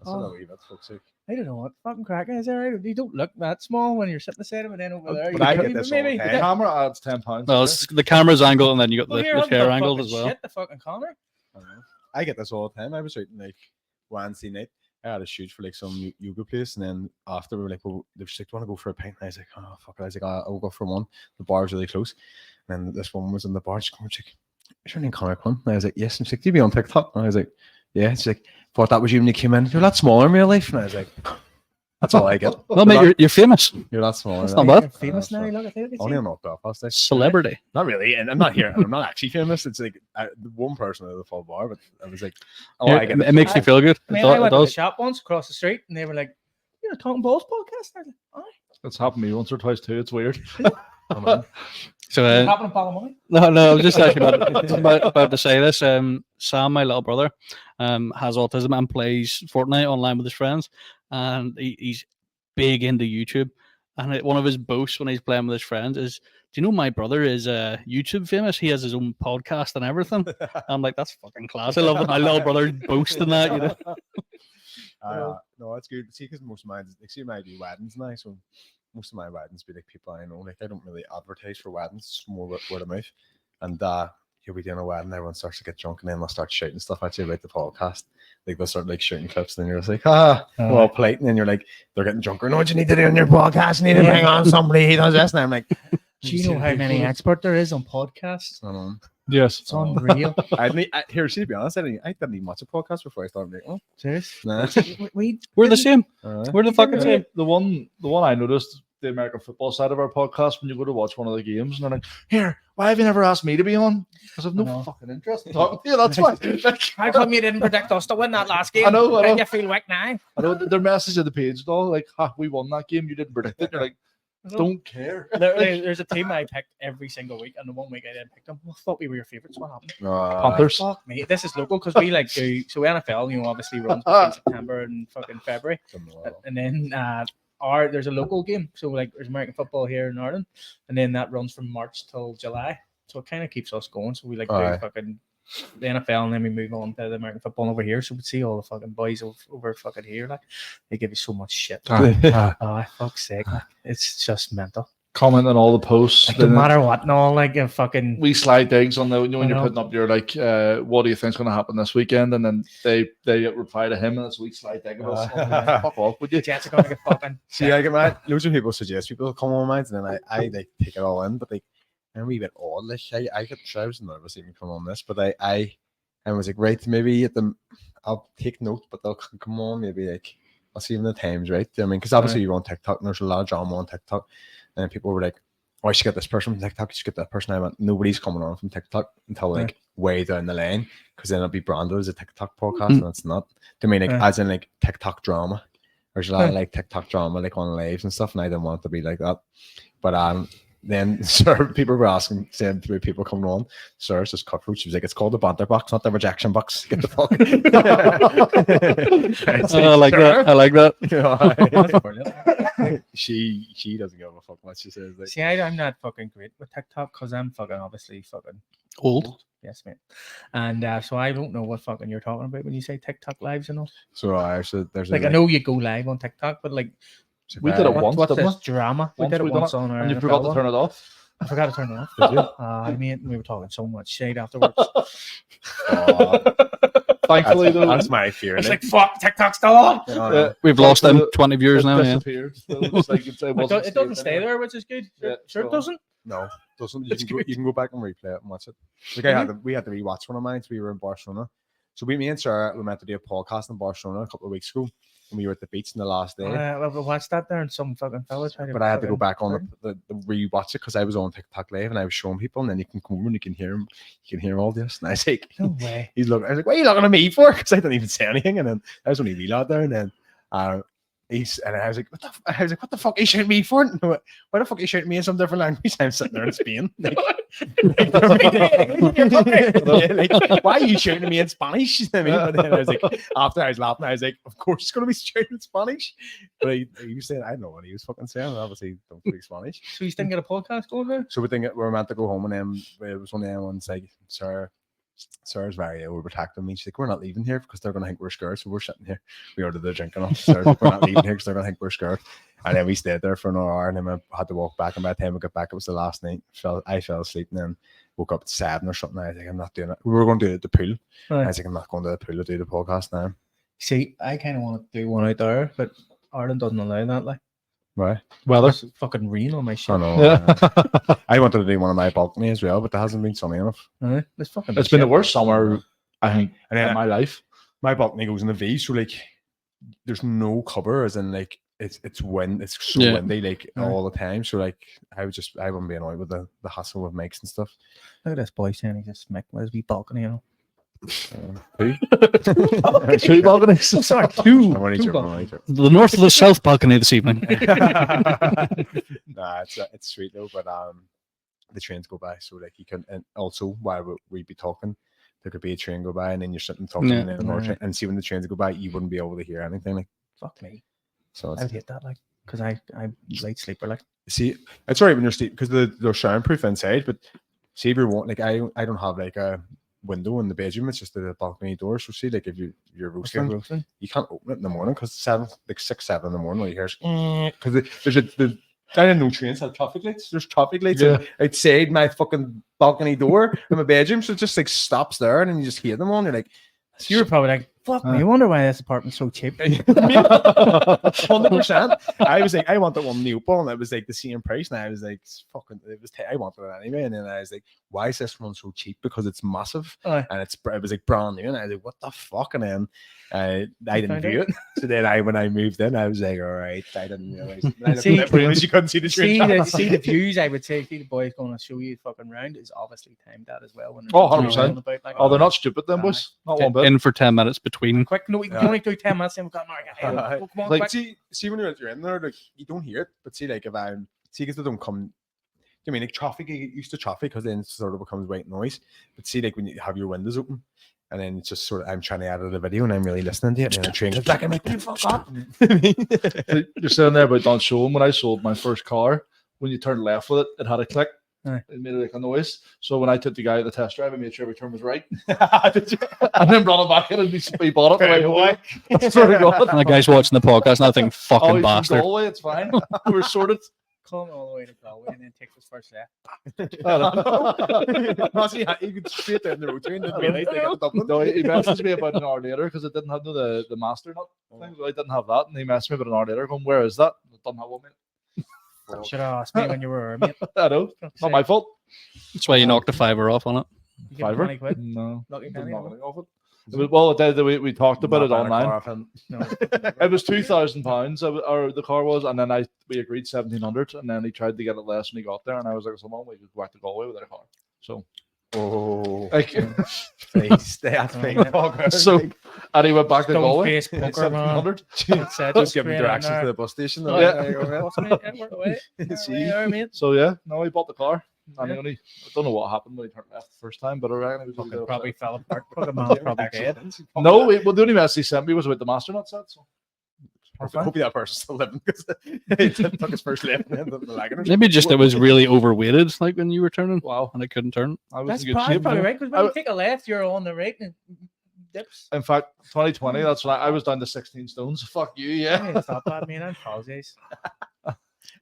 a wee bit, fuck's sake. I don't know what fucking cracking is there. You don't look that small when you're sitting beside him, and then over there. But I get this all the The time. camera adds £10. Well, it's the camera's angle, and then you got the chair angled as well. Shit, the fucking Connor. I get this all the time. I was writing like Wednesday night. I had a shoot for like some yoga place, and then after we were like, well, they were like, want to go for a pint? And I was like, oh fuck it. I was like, I'll go for one. The bar was really close, and then this woman was in the bar. She's going, like, is your name Conor Quinn? And I was like, yes. And she's like, do you be on TikTok? And I was like, yeah. She's like, thought that was you when you came in. You're that small in real life. And I was like, that's all I get. Well, mate, you're famous. You're that small. That's not bad. You're famous now. Look at it. Only I'm not Belfast. Celebrity. Not really, and I'm not here. I'm not actually famous. It's like one person at the full bar, but I was like, oh, I get it. It makes you feel good. I went to the shop once across the street, and they were like, "You're a Talking Balls podcast." I was like, "Aye." That's happened to me once or twice too. It's weird. So It happened in Ballymoney. no, I was just actually about to say this. Sam, my little brother, has autism and plays Fortnite online with his friends, and he's big into YouTube. And one of his boasts when he's playing with his friends is, "Do you know my brother is YouTube famous? He has his own podcast and everything." I'm like, "That's fucking class." I love that my little brother boasting that. You know. No, that's good. See, because most of mine, like, see, I do weddings now, so most of my weddings be like people I know. Like, I don't really advertise for weddings; it's more word of mouth. And you'll be doing a wedding, everyone starts to get drunk, and then they'll start shouting stuff at you about the podcast. Like, they'll start like shouting clips, and then you're just like, well, polite, and then you're like, they're getting drunker. No, what you need to do on your podcast? You need to bring on somebody. He does this, and I'm like, do you know how many expert there is on podcasts? I know. Yes. It's unreal. Here, see, to be honest, I didn't even watch a podcast before I started making one. Serious? Nah. We're the same. Alright. We're the fucking same. The one I noticed, the American football side of our podcast, when you go to watch one of the games, and they're like, "Here, why have you never asked me to be on? Because I've no fucking interest in talking to you." That's why. How come you didn't predict us to win that last game? I know. Make you feel weak now. I know their message of the page, though, like, we won that game. You didn't predict it. You're like, don't care. There's a team I pick every single week, and the one week I didn't pick them, I thought we were your favourites. What happened? Panthers. Fuck me. This is local because we like do so NFL. You know, obviously runs between September and fucking February, and then there's a local game. So like there's American football here in Ireland, and then that runs from March till July. So it kind of keeps us going. So we like do fucking the NFL, and then we move on to the American football over here. So we see all the fucking boys over fucking here. Like they give you so much shit. Oh, fuck's sake! Like, it's just mental. Comment on all the posts. Like, no matter what, no, like a fucking. We slide digs on the when you're putting up your like, what do you think's going to happen this weekend? And then they reply to him, and it's we slide dig about. Fuck off, would you? Jets are going to get fucking. See, I get mad. Loads of people suggest people come on mine, and then I like take it all in, but like. I'm a wee bit odd. Like I was nervous even coming on this, but I was like, right, maybe I'll take note, but they'll come on maybe like I'll see when the time's right. I mean, because obviously you're on TikTok, and there's a lot of drama on TikTok, and people were like, "Oh, I should get this person from TikTok. You should get that person." I went, nobody's coming on from TikTok until like way down the line, because then it'll be branded as a TikTok podcast, and it's not. I mean, like as in like TikTok drama. There's a lot of like TikTok drama, like on lives and stuff, and I didn't want it to be like that, but then, sir, people were asking, saying to me, people coming on, "Sir, it's just cutthroat." She was like, "It's called the banter box, not the rejection box. Get the fuck." I like that. I like that. She doesn't give a fuck what she says. Like, see, I'm not fucking great with TikTok because I'm fucking obviously fucking old. Yes, mate. And so I don't know what fucking you're talking about when you say TikTok lives and all. So actually, there's like I know you go live on TikTok, but like. We did it once. What's this this drama? We did it once on our. And you forgot to turn it off. I forgot to turn it off. Did you? I mean, we were talking so much shade afterwards. Fuck Thankfully, though, That's my fear. It's innit? like, fuck, TikTok's still on. We've lost them Thankfully, 20 viewers it now. Yeah. disappeared. So it's like It doesn't stay there, which is good. Yeah, Sure, it so- doesn't. No, doesn't. It's You can go back and replay it and watch it. Like we had to rewatch one of mine. We were in Barcelona. So me and Sarah were meant to do a podcast in Barcelona a couple of weeks ago, and we were at the beach on the last day. I watched that there, and some fucking fella tried to. But I had to go fucking back on turn. the rewatch it because I was on TikTok live and I was showing people, and then you can come over and you can hear him. You can hear all this, and I was like, No way. he's looking. I was like, what are you looking at me for? Because I didn't even say anything, and then I was only real out there, and then I was like, what the fuck are you shouting me for? And why the fuck are you shouting me in some different language? I'm sitting there in Spain. Like, why are you shouting at me in Spanish? I mean, but then I was like, after I was laughing, I was like, of course, it's going to be shouting in Spanish. But he was saying, I don't know what he was fucking saying. Obviously, don't speak Spanish. So you didn't get a podcast going there? So we were meant to go home, and then it was one of them ones like, Sarah's very overprotective. She's like, we're not leaving here because they're going to think we're scared. So we're sitting here. We ordered the drink and all. Sarah's like, we're not leaving here because they're going to think we're scared. And then we stayed there for another hour, and then I had to walk back. And by the time we got back, it was the last night. I fell asleep, and then woke up at 7 or something. I was like, I'm not doing it. We were going to do it at the pool. Right. I was like, I'm not going to the pool to do the podcast now. See, I kind of want to do one out there, but Ireland doesn't allow that. Like, Right? Weather. it's fucking rain on my shit. I know. Yeah. I wanted to do one on my balcony as well, but that hasn't been sunny enough. It's fucking. It's been the shit. worst summer, I think, And then in my life. my balcony goes in the V, so like there's no cover, as in like it's wind, it's so Yeah. windy like Right. all the time. So like I wouldn't be annoyed with the hassle of mics and stuff. Look at this boy saying he just make his wee balcony. You know. Who? Two balconies. I'm sorry, two. I'm only two joking, I'm balconies. only joking. The north of the south balcony this evening. Nah, it's sweet though, but the trains go by, so like you can, and also while we'd be talking, there could be a train go by, and then you're sitting talking, Yeah. and then another Right. train, and see when the trains go by, you wouldn't be able to hear anything. Like Fuck me. so, I would hate that, like, because I'm late sleeper, like. see, it's alright when you're sleep because they're soundproof inside, but see if you want, like I don't have like a window in the bedroom, it's just the balcony door. So see, like if you're roasting, you can't open it in the morning because 6, 7 in the morning, all you hear is because there's I didn't know trains had traffic lights. There's traffic lights outside my fucking balcony door in my bedroom, so it just like stops there, and then you just hear them on. You're like, So you were probably like, fuck me, I wonder why this apartment's so cheap. 100%. I was like, I wanted one new ball, and it was like the same price, and I was like, fucking, I wanted it anyway. And then I was like, why is this one so cheap? Because it's massive, Aye. and it was like brand new, and I was like, what the fuck? And then I didn't found view it. So then when I moved in, I was like, all right, I didn't realize. And I looked See- at the trains, you couldn't see the train. See the views, I would say, see the boys going to show you fucking round is obviously timed that as well. When Oh, they're 100%. about, like, Oh, they're not stupid, then, boys. Not one bit. In for 10 minutes between. quick. No, you can only do 10 minutes. Then we've got an hour. Come on, Like, quick. See when you're in there, like you don't hear it, but see, like if I'm because they don't come. I mean, like traffic, you get used to traffic because then it sort of becomes white noise. But see, like when you have your windows open, and then it's just sort of I'm trying to edit a video and I'm really listening to it, and the train goes back. I'm like, fuck up. You're sitting there about don't show them. When I sold my first car, when you turned left with it, it had a click. Aye. It made like a noise. So when I took the guy at the test drive, I made sure every turn was right. And then brought it back in and he bought it. Very Right away. Swear to God. And the guy's watching the podcast, and I think, Oh, fucking he's from bastard. Galway, it's fine. We're sorted. Come all the way to Galway and then take this first left. You could straight down the road train. Didn't realize they got Dublin. No, he messaged me about an hour later because it didn't have the master nut thing. So I didn't have that. And he messaged me about an hour later going, where is that? I don't have one, mate. Should have asked me when you were mate. I know. Not my fault. That's why you knocked a fiver off on it. You get Fiver? 20 quid. No. Lucky Didn't penny, knock no? anything off it. It was, well, we talked about it online. No. It was £2,000, or the car was, and then we agreed 1,700, and then he tried to get it less when he got there, and I was like, "So, mom, we could go back to Galway without a car." So, like, That's Oh, so, and he went back to Galway. Stone-faced poker man. 1,700. Said Just give them straight directions in to there. the bus station. Oh, Yeah. yeah. There you go, man. What's mate? Yeah, we're away. See? There we are, mate. So yeah, no, he bought the car, and Yeah. I don't know what happened when he turned left the first time, but I reckon he was Fucking really probably upset. fell apart. Fucking man's probably dead. No, the only message he sent me was about the master nut set. So. Hopefully that person's still living because he took his first left and ended up lagging or Maybe just it was really overweighted, like when you were turning, Wow, and it couldn't turn. I was That's in good probably, shape. probably yeah. right. Because when you take a left, you're on the right and it dips. In fact, 2020, that's when I was down to 16 stones. Fuck you, yeah. Hey, it's not bad, man. I apologize.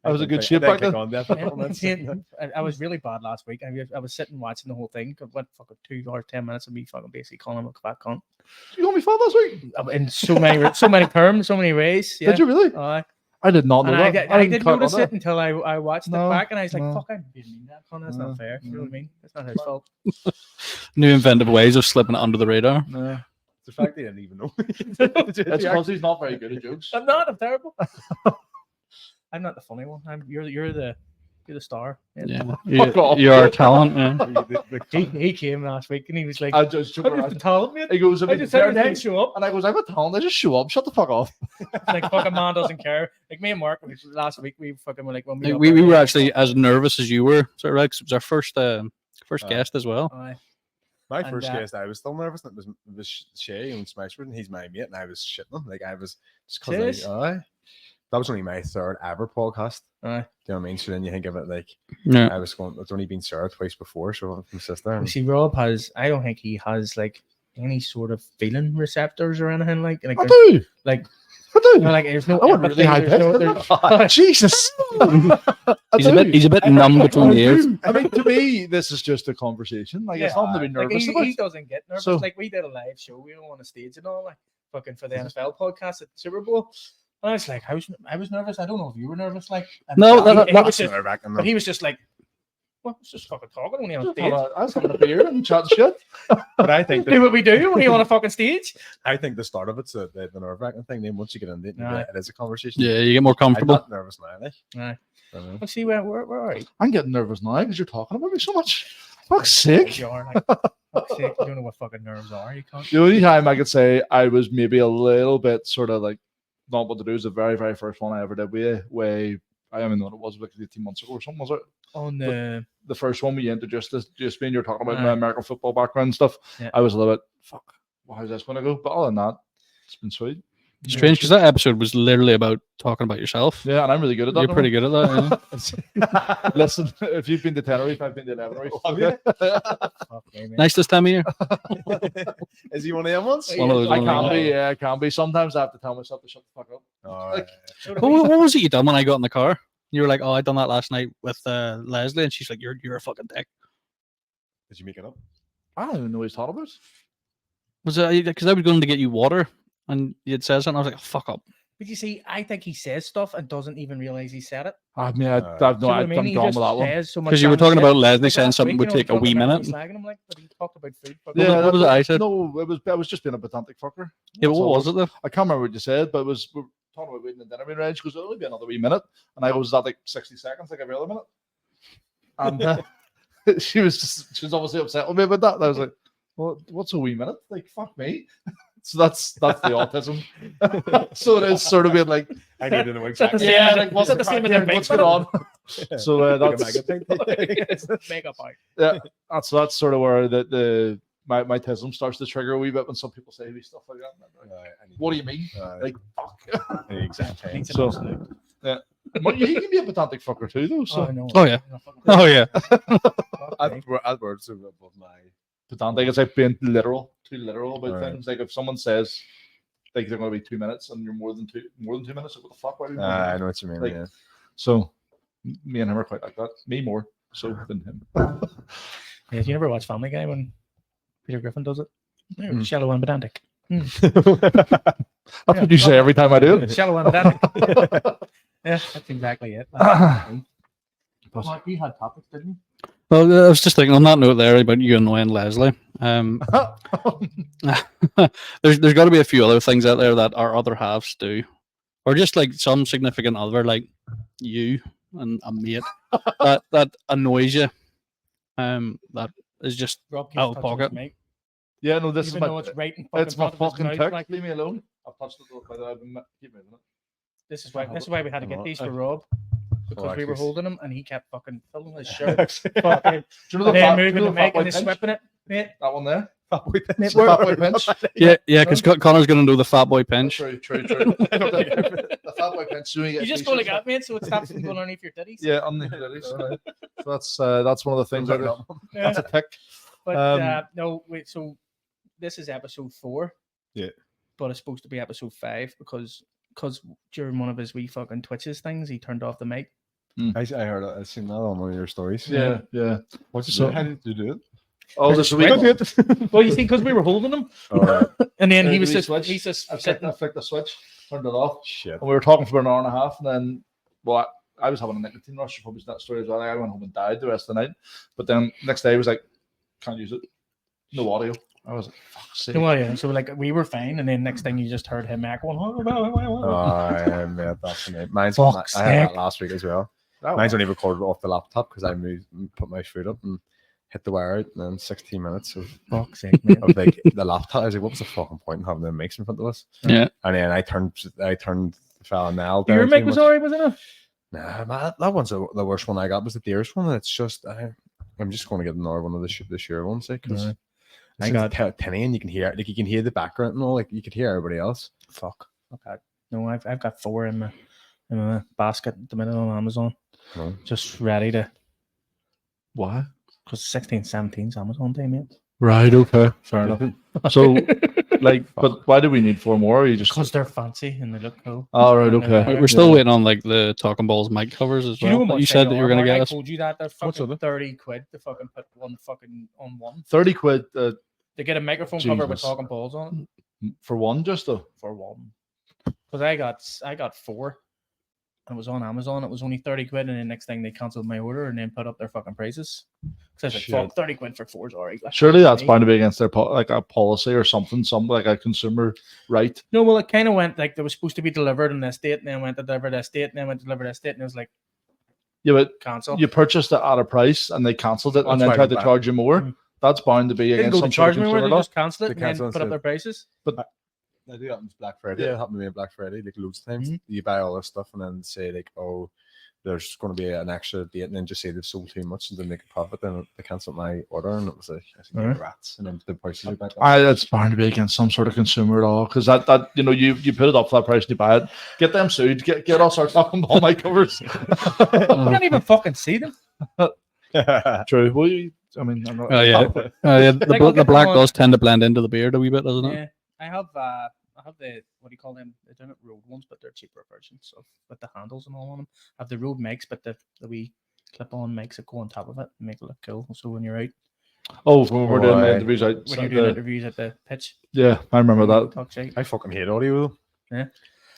I was in good shape back then. I was really bad last week. I was sitting watching the whole thing. It went fucking 2 hours, 10 minutes of me fucking basically calling him a quack cunt. You got me fat last week? In so many terms, so many ways. Yeah. Did you really? I did not know and that. I didn't notice it until I watched it back, and I was like, No. "Fuck, I didn't mean that, cunt. That's not fair." You know what I mean? It's not his fault. New inventive ways of slipping it under the radar. No. The fact they didn't even know. It's because he's not very good at jokes. I'm not. I'm terrible. I'm not the funny one. You're the star. Yeah, Fuck off. you're a talent. Yeah. He came last week and he was like, I just "How does the talent, mate?" He goes, I just said I show up. and I goes, I'm a talent. I just show up. Shut the fuck off. Like fucking man doesn't care. Like me and Mark last week, we fucking were like, when We were actually as nervous as you were. So right, 'cause it was our first guest as well. My first guest, I was still nervous. And it was Shay and Smashford, and he's my mate, and I was shitting him. Like I was just because that was only my third ever podcast. Do you know what I mean? So then you think of it like I was going. It's only been Sarah twice before, so my sister. And, see, Rob has. I don't think he has like any sort of feeling receptors or anything like. I do. Like. I do. Like there's no. I wouldn't really high pitch. Jesus. He's a bit numb between the ears. I mean, to me, this is just a conversation. Like it's nothing to be nervous about. He doesn't get nervous. So, like we did a live show. We don't want to stage and all like fucking for the NFL podcast at the Super Bowl. And I was like, I was nervous. I don't know if you were nervous. Like, no, that was just. But he was just like, well, it's just fucking talking when you're on stage. I was having a beer and chatting shit. But I think do what we do when you're on a fucking stage. I think the start of it's the nerve-wracking thing. Then once you get into it, it is a conversation. Yeah, you get more comfortable. I'm not nervous now. Like. Well, see, where are you? I'm getting nervous now because you're talking about me so much. Fuck's sake. You are like, fuck's sake. You don't know what fucking nerves are. You can't. The only time I could say I was maybe a little bit sort of like not what to do is the very, very first one I ever did way I don't even know what it was, like 18 months ago or something, was it? On the first one we introduced just me and you're talking about my American football background and stuff. Yeah. I was a little bit fuck, well, how's this gonna go? But other than that, it's been sweet. Strange because that episode was literally about talking about yourself. Yeah, and I'm really good at that. You're pretty good at that. Yeah. Listen, if you've been to Tenerife, I've been to Tenerife. Okay, nice this time of year. Is he one of them ones? One of those. I can be. Sometimes I have to tell myself to shut the fuck up. What was it you done when I got in the car? You were like, "Oh, I done that last night with Leslie," and she's like, "You're a fucking dick." Did you make it up? I don't even know what he's talking about. Was it because I was going to get you water? And you'd said something, I was like, oh, fuck up. But you see, I think he says stuff and doesn't even realize he said it. I mean, I'm gone with that one. Because you were talking about Leslie saying something would take a wee minute. Him, like, but he talked about food. Yeah, what was it I said? No, I was just being a pedantic fucker. Yeah, what was it though? I can't remember what you said, but we're talking about waiting in dinner being ready. She goes, it'll only be another wee minute. And I was at like 60 seconds, like every other minute. And she was obviously upset with me about that. And I was like, well, what's a wee minute? Like, fuck me. So that's the autism. So it is sort of being like, I need to know exactly. Yeah, like what's going on? So that's makeup art. Yeah, that's sort of where my tism starts to trigger a wee bit when some people say stuff like that. What do you mean? Like fuck. Exactly. So yeah. He can be a pedantic fucker too, though. So. Oh yeah. Oh yeah. I'd words above my pedantic. It's like being too literal about things. Like if someone says like they're going to be 2 minutes and you're more than 2 minutes, like, what the fuck? Why I know what you mean. Like, so me and him are quite like that. Me more so than him. Yeah, you never watch Family Guy when Peter Griffin does it? Shallow and pedantic. That's what you say every time I do it. Shallow and pedantic. Yeah, that's exactly it. You had topics, didn't you? Well, I was just thinking on that note there about you annoying Leslie. There's got to be a few other things out there that our other halves do, or just like some significant other, like you and a mate that annoys you. That is just out of pocket. Yeah, no, this even is it's my fucking tick. Like, leave me alone. I've touched the door by the way. Keep moving it. This is why we had to get these for Rob. Because we were holding him and he kept fucking filling his shirt. Fucking, do you know the moving the mic and he's whipping it, mate. That one there? Fat boy pinch. Fat boy pinch. Yeah, because Connor's going to do the fat boy pinch. True. The fat boy pinch. You just go like that, mate, so it stops from going underneath your titties. Yeah, underneath your titties. So that's one of the things. That's a tick. But no, wait. So this is episode 4. Yeah. But it's supposed to be episode 5 because because during one of his wee fucking Twitches things, he turned off the mic. I heard it. I seen that on one of your stories. Yeah. What's it So- do? How did you do it? Oh, There's there's a a wee switch. Well, you see, because we were holding him, Oh, and then he There's was a wee just switch. he's just I sitting. flicked the switch, turned it off, shit. and we were talking for an hour and a half, and then, well, I was having a nicotine rush. You probably that story as well. I went home and died the rest of the night. But then next day, I was like, can't use it. No audio. I was like, fuck's sake. Well, yeah. So like we were fine, and then next thing you just heard him echoing. Yeah, that's me. Mine's Fuck's I had sake. that last week as well. Oh, Mine's only recorded off the laptop because I put my foot up and hit the wire out, and then 16 minutes of Fuck's sake, man. like the laptop. I was like, what was the fucking point in having the mics in front of us? Yeah. And then I turned the fella Nell down. Your too mic was much. alright, wasn't it? Nah, man, that one's the worst one I got was the dearest one. It's just I'm just going to get another one of the sheer ones because Right. I I got- got tinny and you can hear the background and all, like you could hear everybody else. Fuck. Okay. No, I've got 4 in my basket at the minute on Amazon, No. just ready to. why? Because 16, 17's Amazon day, mate. Right. Okay. Fair enough. So, like, but why do we need 4 more? Or you just. Because they're fancy and they look cool. All right. And Okay. they're- We're still waiting on like the Talking Balls mic covers as Do you know well. how much You they said that you are, were going to Marc? get I us. told you that they're What's fucking other? 30 quid to fucking put one fucking on one. 30 quid They get a microphone cover with Jesus. talking balls on it for one, just though. for one. Because I got 4. And it was on Amazon. It was only 30 quid, and then next thing they cancelled my order and then put up their fucking prices. So I was like, Shit. fuck, 30 quid for 4's alright. Like, Surely that's me. bound to be against their like a policy or something, some like a consumer right. No, well, it kind of went like they were supposed to be delivered in this date, and then went to deliver this date, and then went to deliver this date, and it was like, Yeah, but cancel. you purchased it at a price and they cancelled it That's and then why tried to we- charge you more. Mm. That's bound to be They didn't against go to some sort charge of me more, consumer they law. just cancelled They it and then cancel put up instead. their prices. I do that on Black Friday. Yeah. It happened to me on Black Friday, like loads of times. Mhm. You buy all this stuff and then say like, oh, there's going to be an extra date, and then just say they've sold too much and then make a profit. Then they cancelled my order, and it was like, I said, Alright. rats, and then the prices are back up. That's bound to be against some sort of consumer law because that you put it up for that price and you buy it, get them sued, get all sorts of all my covers. You can't even fucking see them. True. Well, I mean, I'm not, Oh, yeah. The, Like, I'll the get black them on- does tend to blend into the beard a wee bit, doesn't it? Yeah, I have the what do you call them? They're not road ones, but they're cheaper versions of with the handles and all on them. I have the road mics, but the wee clip-on mics that go on top of it and make it look cool. So when you're out, oh, when we're doing the Right. interviews, when you're doing interviews at the pitch, yeah, I remember that. talk shit. I fucking hate audio. Yeah.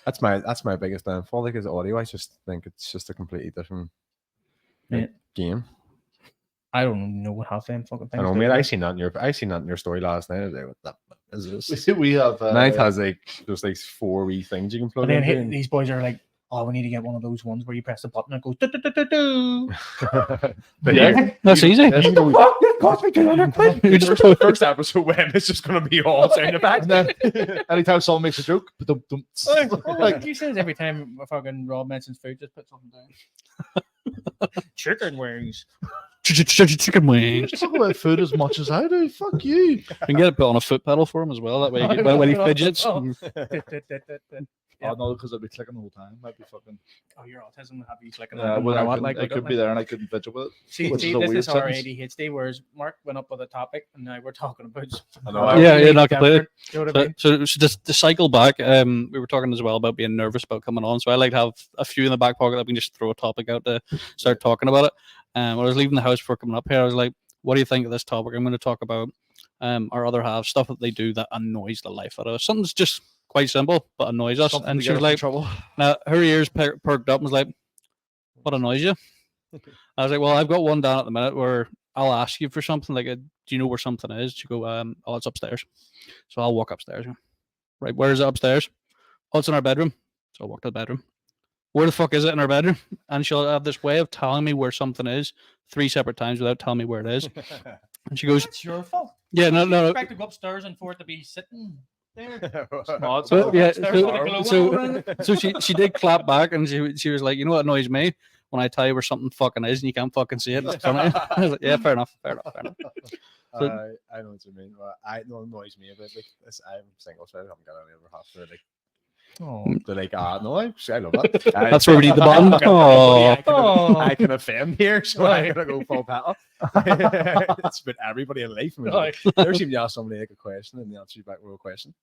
That's my biggest downfall. Like, is audio. I just think it's just a completely different Yeah. game. I don't know what half them fucking I things. know, do. mate. I seen that in your story last night. I was like, what the is this? We have Mine has like there's like 4 wee things you can plug And then in. hit, these boys are like, "Oh, we need to get one of those ones where you press the button and it goes do do do do do." Yeah. That's easy. It cost me 200 quid. You just the first episode when it's just gonna be all sound effects. And then anytime someone makes a joke, Like he says every time fucking Rob mentions food, just put something down. Chicken wings. Chicken wings. talk about food as much as I do. Fuck you. You can get it put on a foot pedal for him as well. That way, you get, when he fidgets. Oh. Oh no, because I'd be clicking the whole time. Might be fucking. Oh, your autism will have you clicking Yeah, on well, no I, matter what, couldn't- like, I look could at be me. there and I couldn't fidget with it. See, which is a this weird is our sentence. ADHD, whereas Mark went up with a topic and now we're talking about. I know. Yeah, yeah, not completely. You know what I mean? So just to cycle back, we were talking as well about being nervous about coming on. So I like to have a few in the back pocket that we can just throw a topic out to start talking about it. When I was leaving the house before coming up here, I was like, what do you think of this topic? I'm going to talk about our other half, stuff that they do that annoys the life out of us. Something's just quite simple, but annoys us. Something And to she get was us in like, trouble. now her ears perked up and was like, what annoys you? I was like, well, I've got one down at the minute where I'll ask you for something like, do you know where something is? She go, oh, it's upstairs. So I'll walk upstairs. Right, where is it upstairs? Oh, it's in our bedroom. So I'll walk to the bedroom. Where the fuck is it in our bedroom? And she'll have this way of telling me where something is 3 separate times without telling me where it is. And she goes, It's your fault. yeah, no, You no. expect to go upstairs and for it to be sitting there. No, it's Well, not. yeah, Upstairs with a glow so- on it. So she did clap back and she was like, you know what annoys me? When I tell you where something fucking is and you can't fucking see it. It's funny. I was like, yeah, fair enough. So- I know what you mean. But I know it annoys me a bit. Like this, I'm single, so I haven't got any other half. Oh. They're like, no, I love that. That's where we need the button. Oh, I can offend here, so I'm gonna go full battle. It's been everybody in life. Never seem to ask somebody like a question and they answer you back with a question.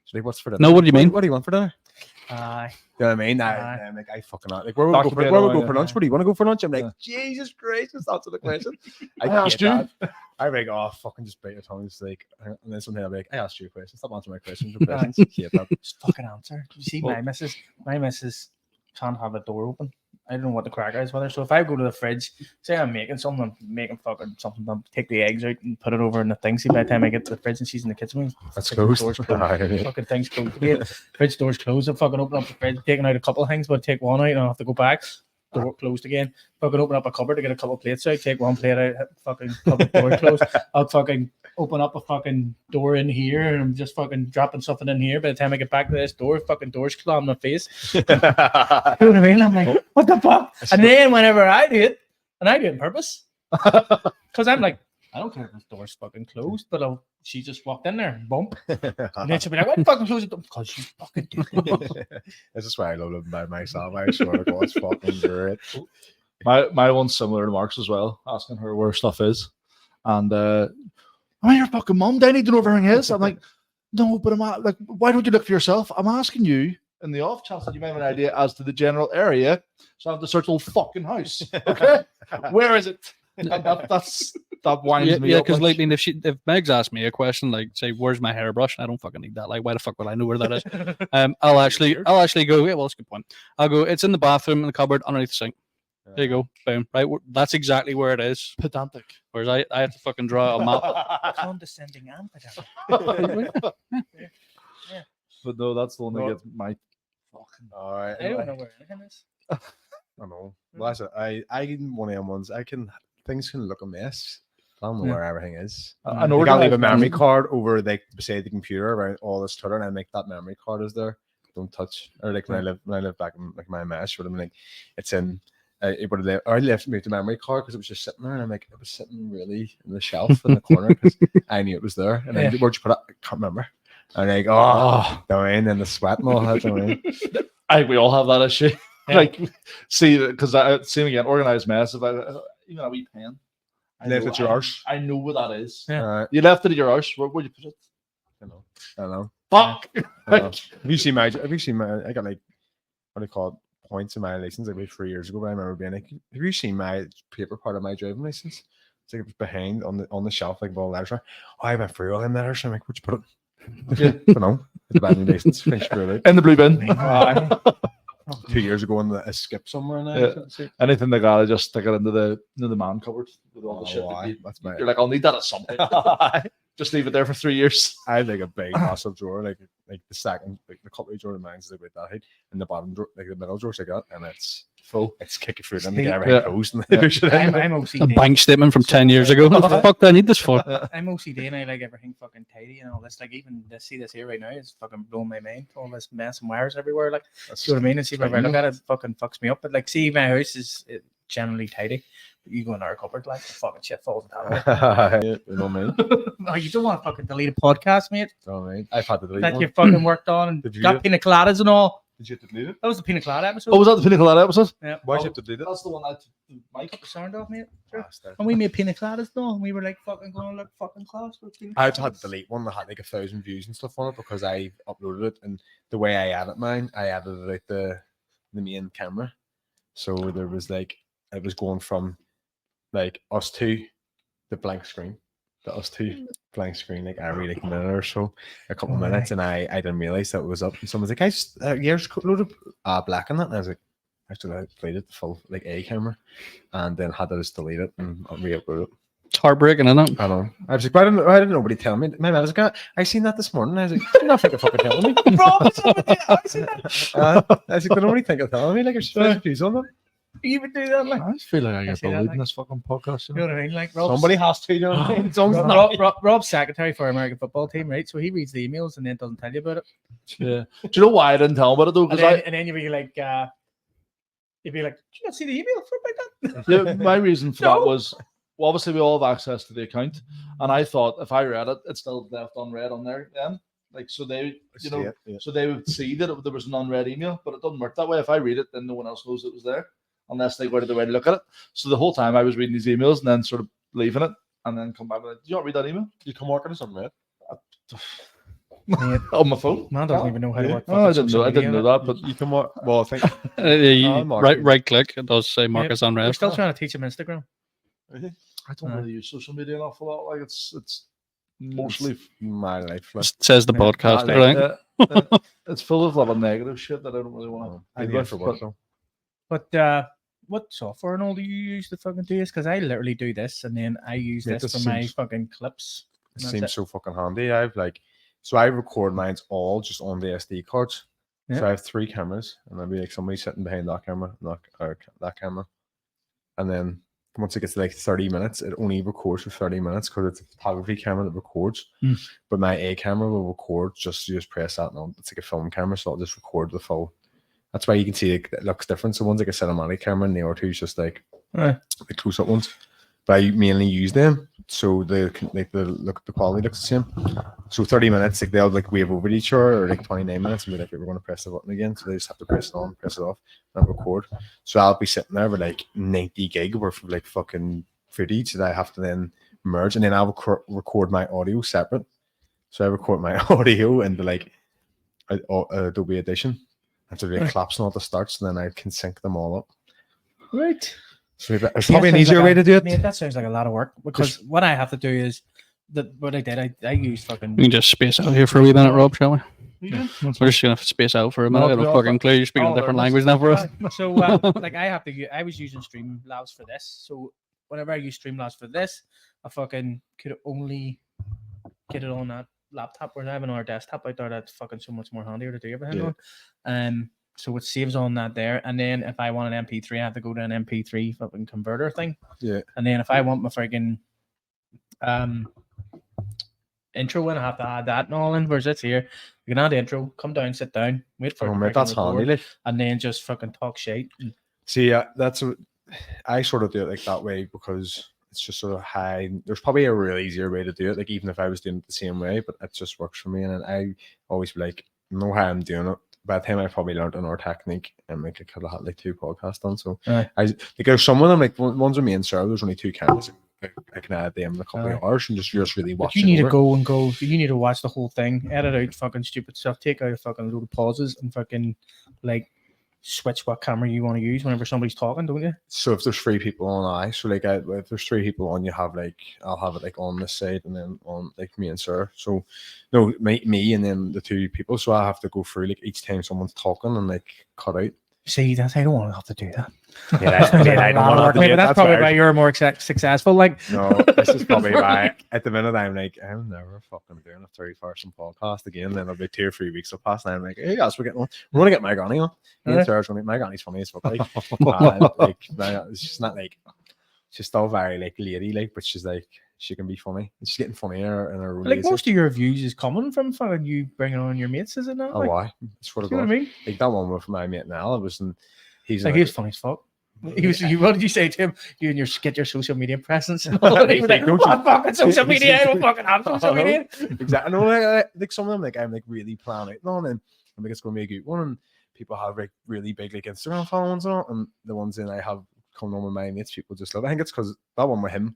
So like, what's for dinner? No, what do you mean? What do you want for dinner? Aye. You know what I mean? Aye. I'm like, I fucking like, where would we Document go on, for yeah. lunch? Where do you want to go for lunch? I'm like, Yeah. Jesus Christ, that's not the question. I asked hate you. that. I'm like, oh, fucking just bite your tongue. It's like, and then something I'll be like, I asked you a question. Stop answering my questions. Your questions. Hate that. Just fucking answer. You see, Well- my missus can't have a door open. I don't know what the crack is with her. So if I go to the fridge, say I'm making something, I'm making fucking something, I'll take the eggs out and put it over in the thing. See, by the time I get to the fridge and she's in the kitchen, That's fucking closed. doors closed. Aye. Fucking things closed again. Fridge doors closed. I fucking open up the fridge, taking out a couple of things, but take one out and I have to go back. Door closed again. Fucking open up a cupboard to get a couple of plates out. Take one plate out. Fucking cupboard door closed. I'll fucking open up a fucking door in here and I'm just fucking dropping something in here. By the time I get back to this door, fucking door's clawing my face. You know what I mean? I'm like, what the fuck? And then whenever I do it, and I do it on purpose, because I'm like, I don't care if this door's fucking closed, but she just walked in there, bump, and then she'll be like, why fucking close it? Because she fucking did it. This is why I love living by myself. I swear to God, it's fucking great. My one's similar to Mark's as well, asking her where stuff is. And I'm your fucking mum. They need to know where everything is. I'm like, no, but I'm like, why don't you look for yourself? I'm asking you in the off chance that you might have an idea as to the general area. So I have to search the whole fucking house. Okay? Where is it? And that winds me Yeah, up. because like, I mean, if Meg's asked me a question like, say, "Where's my hairbrush?" I don't fucking need that. Like, why the fuck would I know where that is? I'll actually go. Yeah, well, that's a good point. I'll go. It's in the bathroom in the cupboard underneath the sink. There you go. Boom. Right. That's exactly where it is. pedantic. Whereas I have to fucking draw a map. Condescending and pedantic. But no, that's the one that gets my fucking. All right. I don't know where anything is. I know. Well, that's it. I one of them ones. Things can look a mess. I don't know Yeah. where everything is. I Like, I'll leave a organized memory mess. card over, like, say, the computer around all this Twitter, and I make that memory card is there. Don't touch. Or like when I live back in like my mesh, would have been like, it's in. I left me the memory card because it was just sitting there, and I'm like, it was sitting really in the shelf in the corner because I knew it was there. And then where'd you put it? I can't remember. And like, and then the sweat and all that. I think we all have that issue. Yeah. Like, see, because I see again, organized mess. If I even a wee pen, Left at your arse. I know where that is. Yeah. You left it at your arse. Where'd you put it? I don't know. Fuck. I don't know. Have you seen my? I got like, what do you call it? Points in my license like 3 years ago, but I remember being like, have you seen my paper part of my driving license? It's like it was behind on the shelf, like all letters. I went through all them letters. I'm like, where'd you put it? Yeah. I don't know. The bad new license. Finish screwed out. In the blue bin. 2 years ago, and I skipped somewhere. Now. Yeah. Anything they gotta just stick it into the man cupboard with all the shit. That's my. You're like, I'll need that at some point. Just leave it there for 3 years. I had like a big massive drawer, like the second, like the cutlery drawer of mine's like that height, and the bottom drawer, like the middle drawer's like that, and it's full. It's kicky fruit, and get everything closed. And I'm A OCD. bank statement from 10 years ago. What the fuck do I need this for? I'm OCD and I like everything fucking tidy and all this. Like even see this here right now, it's fucking blowing my mind. All this mess and wires everywhere. Like, you know what I mean? And see if I look at it, fucking fucks me up. But like, see, my house is generally tidy. But you go in our cupboard, like the fucking shit falls down. You know what I mean? Oh, you don't want to fucking delete a podcast, mate. You know what I mean? I've had to delete That one. you fucking worked on Did and you? got pina coladas and all. Did you have to delete it? That was the pina colada episode. Oh, was that the Pinnacle episode? Yeah. Why'd you have to delete it? That's the one I took the mic. Cut the sound off, mate. Sure. Bastard. And we made pina coladas though, and we were like fucking going like fucking class for pina I've had coladas. to delete one that had like 1,000 views and stuff on it because I uploaded it, and the way I edit mine, I edited like the main camera, so there was like it was going from like us two, the blank screen, to us two blank screen, like every like minute or so, a couple of minutes, and I didn't realize that it was up, and someone's like, "Guys, yours loaded black in that," and I was like, "Actually, I deleted the full like A camera, and then had to just delete it and re-upload it." It's heartbreaking, isn't it? I know. I was like, why didn't nobody tell me? My man was like, I seen that this morning. I was like, you're not fucking telling me. Bro, what's up with that? I see that. I was like, did nobody think of telling me? Like, you're supposed to views on them. You would do that, like. I just feel like I get see that, bullied like- in this fucking podcast. You know what I mean? Like Rob's, Somebody has to, you know what I mean? Someone's not. Rob's secretary for American football team, right? So he reads the emails and then doesn't tell you about it. Yeah. Do you know why I didn't tell him about it though? And Because then you'd be like, did you not see the email for about that? my reason for that No. was, well, obviously we all have access to the account, and I thought if I read it, it's still left unread on there. Then, like, so they, so they would see that there was an unread email, but it doesn't work that way. If I read it, then no one else knows it was there, unless they go out of the way to look at it. So the whole time I was reading these emails and then sort of leaving it, and then come back with, "Do you not read that email?" You come working or something, right? Mate, on my phone. man doesn't even know how to work. Oh, I fucking social didn't media, know that, but You can watch. Well, I think Mark, right click. It does say Mark is We're unrest. still trying to teach him Instagram. I don't really use social media an awful lot. Like it's mostly my life. Like, It says the podcast, not right? it's full of a lot of negative shit that I don't really want I to. need it for work though. But what software and all do you use to fucking do this? Because I literally do this, and then I use Yeah, this this for my seems- fucking clips. It and that's seems it. so fucking handy. So I record mine's all just on the SD cards. Yeah. So I have 3 cameras, and I'll be like somebody sitting behind that camera, that camera, and then once it gets to like 30 minutes, it only records for 30 minutes because it's a photography camera that records. But my A camera will record just you just press that, and it's like a film camera, so I'll just record the full. That's why you can see it looks different. So one's like a cinematic camera, and the other two is just like the close-up ones. But I mainly use them, so the quality looks the same. So 30 minutes, like they'll like wave over to each other, or like 29 minutes, and be like, we're going to press the button again. So they just have to press it on, press it off, and record. So I'll be sitting there with like 90 gig worth of like fucking footage that I have to then merge, and then I'll record my audio separate. So I record my audio into like Adobe Audition, and so it claps on at the start, so then I can sync them all up. Right. So it's See, probably an that sounds easier like way to do it. Mate, that sounds like a lot of work because what I have to do is what I did. I used fucking. We can just space out here for a wee minute, Rob, shall we? Yeah. We're just gonna space out for a minute. No, It'll no, fucking clear. You're speaking a oh, different there language now for us. So like I have to. I was using Streamlabs for this. So whenever I use Streamlabs for this, I fucking could only get it on that laptop. Whereas I have another desktop out there that's fucking so much more handier to do everything on. So it saves on that there, and then if I want an MP3, I have to go to an MP3 fucking converter thing. Yeah. And then if I want my freaking intro in, I have to add that and all in. Whereas it's here, you can add the intro, come down, sit down, wait for it to Mate, that's freaking record, handy. Like. and then just fucking talk shit. See, that's what I sort of do it like that way because it's just sort of high. There's probably a real easier way to do it. Like even if I was doing it the same way, but it just works for me, and I always be like, know how I'm doing it. By the time I probably learned another technique, and like I could have had like 2 podcasts done. So I like there's some of them like ones with me and Sarah. There's only 2 cameras. I can add them in a couple of hours and just really watch. You need to go. You need to watch the whole thing, edit out fucking stupid stuff, take out a fucking load of pauses, and fucking like switch what camera you want to use whenever somebody's talking, don't you? So if there's 3 people on, so like if there's 3 people on, you have like I'll have it like on this side and then on like me and Sarah. So no, me and then the 2 people. So I have to go through like each time someone's talking and like cut out. See, I don't want to have to do that. Yeah, I don't want to have to do it. That's probably why you're more successful. Like, no, this is probably why at the minute I'm like, I'm never fucking doing a 30-person podcast again. Then it'll be 2 or 3 weeks will pass, and I'm like, hey guys, we're getting on. We're gonna get my granny on. Me and Sarah's gonna. My granny's funny as fuck. Like, it's just not like she's still very like lady like, but she's like she can be funny. She's getting funnier in her release. like most of your views is coming from fucking you bringing on your mates, is it not? Oh, Like, why? That's what I you know what I mean? Like that one with my mate Nell. It was, and he's Like like, he was funny as fuck. He was. What did you say to him? You and your get your social media presence. And all that. He was like, Don't you- "What fucking social media? I don't fucking have social media." Exactly. No, like some of them, like I'm like really planning it on, and I'm like it's going to be a good one. And people have like really big like Instagram followings on it, and the ones that I have come on with my mates, people just love it. I think it's because that one with him,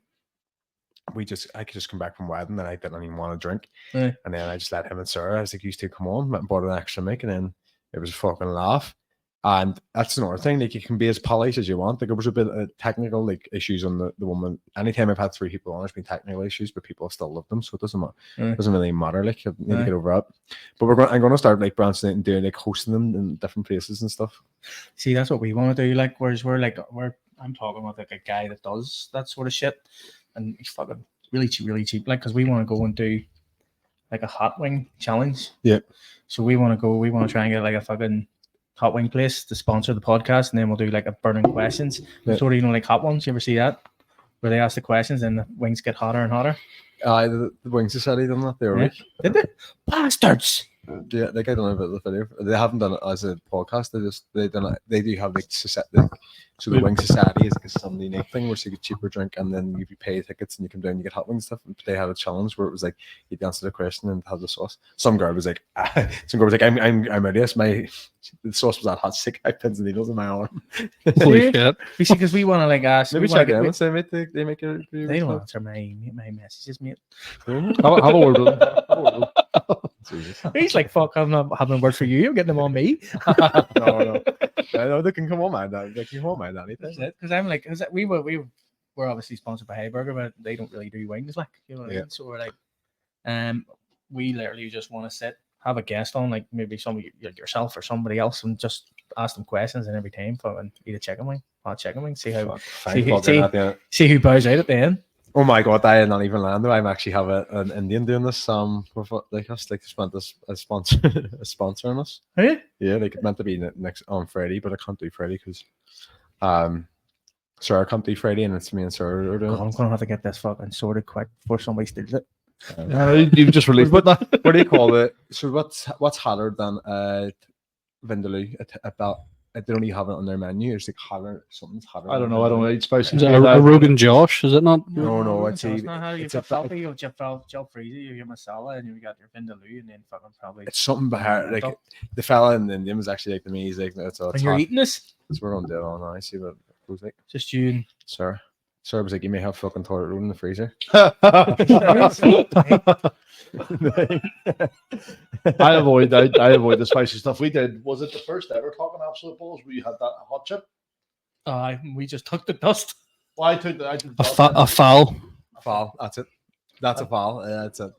I could just come back from wedding and I didn't even want to drink, and then I just let him and Sarah. I was like, "You two come on," and bought an extra mic, and then it was a fucking laugh. And that's another thing. Like you can be as polished as you want. Like there was a bit of technical like issues on the woman. Anytime I've had 3 people on, there's been technical issues, but people still love them, so it doesn't matter. It doesn't really matter. Like you need to get over it. But I'm going to start like branching out and doing like hosting them in different places and stuff. See, that's what we want to do. Like, whereas I'm talking with like a guy that does that sort of shit, and he's fucking really cheap. Like, because we want to go and do like a hot wing challenge. Yeah. So we want to try and get like a fucking hot wing place to sponsor the podcast, and then we'll do like a burning questions. Yeah. Sort of, hot ones. You ever see that? Where they ask the questions and the wings get hotter and hotter. The Wing Society done that. They were Yeah. Did they? Bastards! Yeah, like I don't know about the video. They haven't done it as a podcast. They do have like society. So the Wing Society is like a Sunday night thing where you get cheaper drink and then you pay tickets and you come down and you get hot wings and stuff. And they had a challenge where it was like you'd answer the question and have the sauce. Some girl was like, I'm ready. The sauce was that hot, sick. I pins and needles in my arm. Holy shit. You see, because we want to like ask. Maybe check them and say, mate, they make it. They don't answer my messages, mate. Have a word with them. He's like, fuck, I'm not having words for you. I'm getting them on me. No. I know they can come on my dad. They can come on my dad. Because I'm like, we were obviously sponsored by Hayburger, but they don't really do wings, like, you know what I mean? So we're like, we literally just want to sit, have a guest on, like maybe somebody yourself or somebody else, and just ask them questions, and every time fucking eat a chicken wing, hot chicken wing, see who bows out at the end. Oh my god, I did not even land there. I'm actually have an Indian doing this. With like us, like spent this a sponsoring us. Are you? Yeah, like it meant to be next on Friday, but I can't do Friday because Sarah can't do Friday, and it's me and Sarah are doing it. I'm gonna have to get this fucking sorted quick before somebody steals it. You've just released it. What do you call it? So what's hotter than Vindaloo? About they don't even have it on their menu. It's like hotter. Something's hotter. I don't know. I don't eat spicy. Is it a Rogan Josh? Is it not? No. It's not how you falafel. You have freezer. You have masala, and you got your vindaloo, and then fucking probably. It's something behind. Like the fella in India was actually like to me. He's like, "That's all." And you're eating this? That's what I'm doing all now. I see what it looks like. Just you and Sarah was like, "You may have fucking toilet roll in the freezer." I avoid the spicy stuff. We did. Was it the first ever Talkin Absolute Balls where you had that hot chip? We just took the dust. Well, I took the A foul. Foul. That's it. That's a foul. That's it.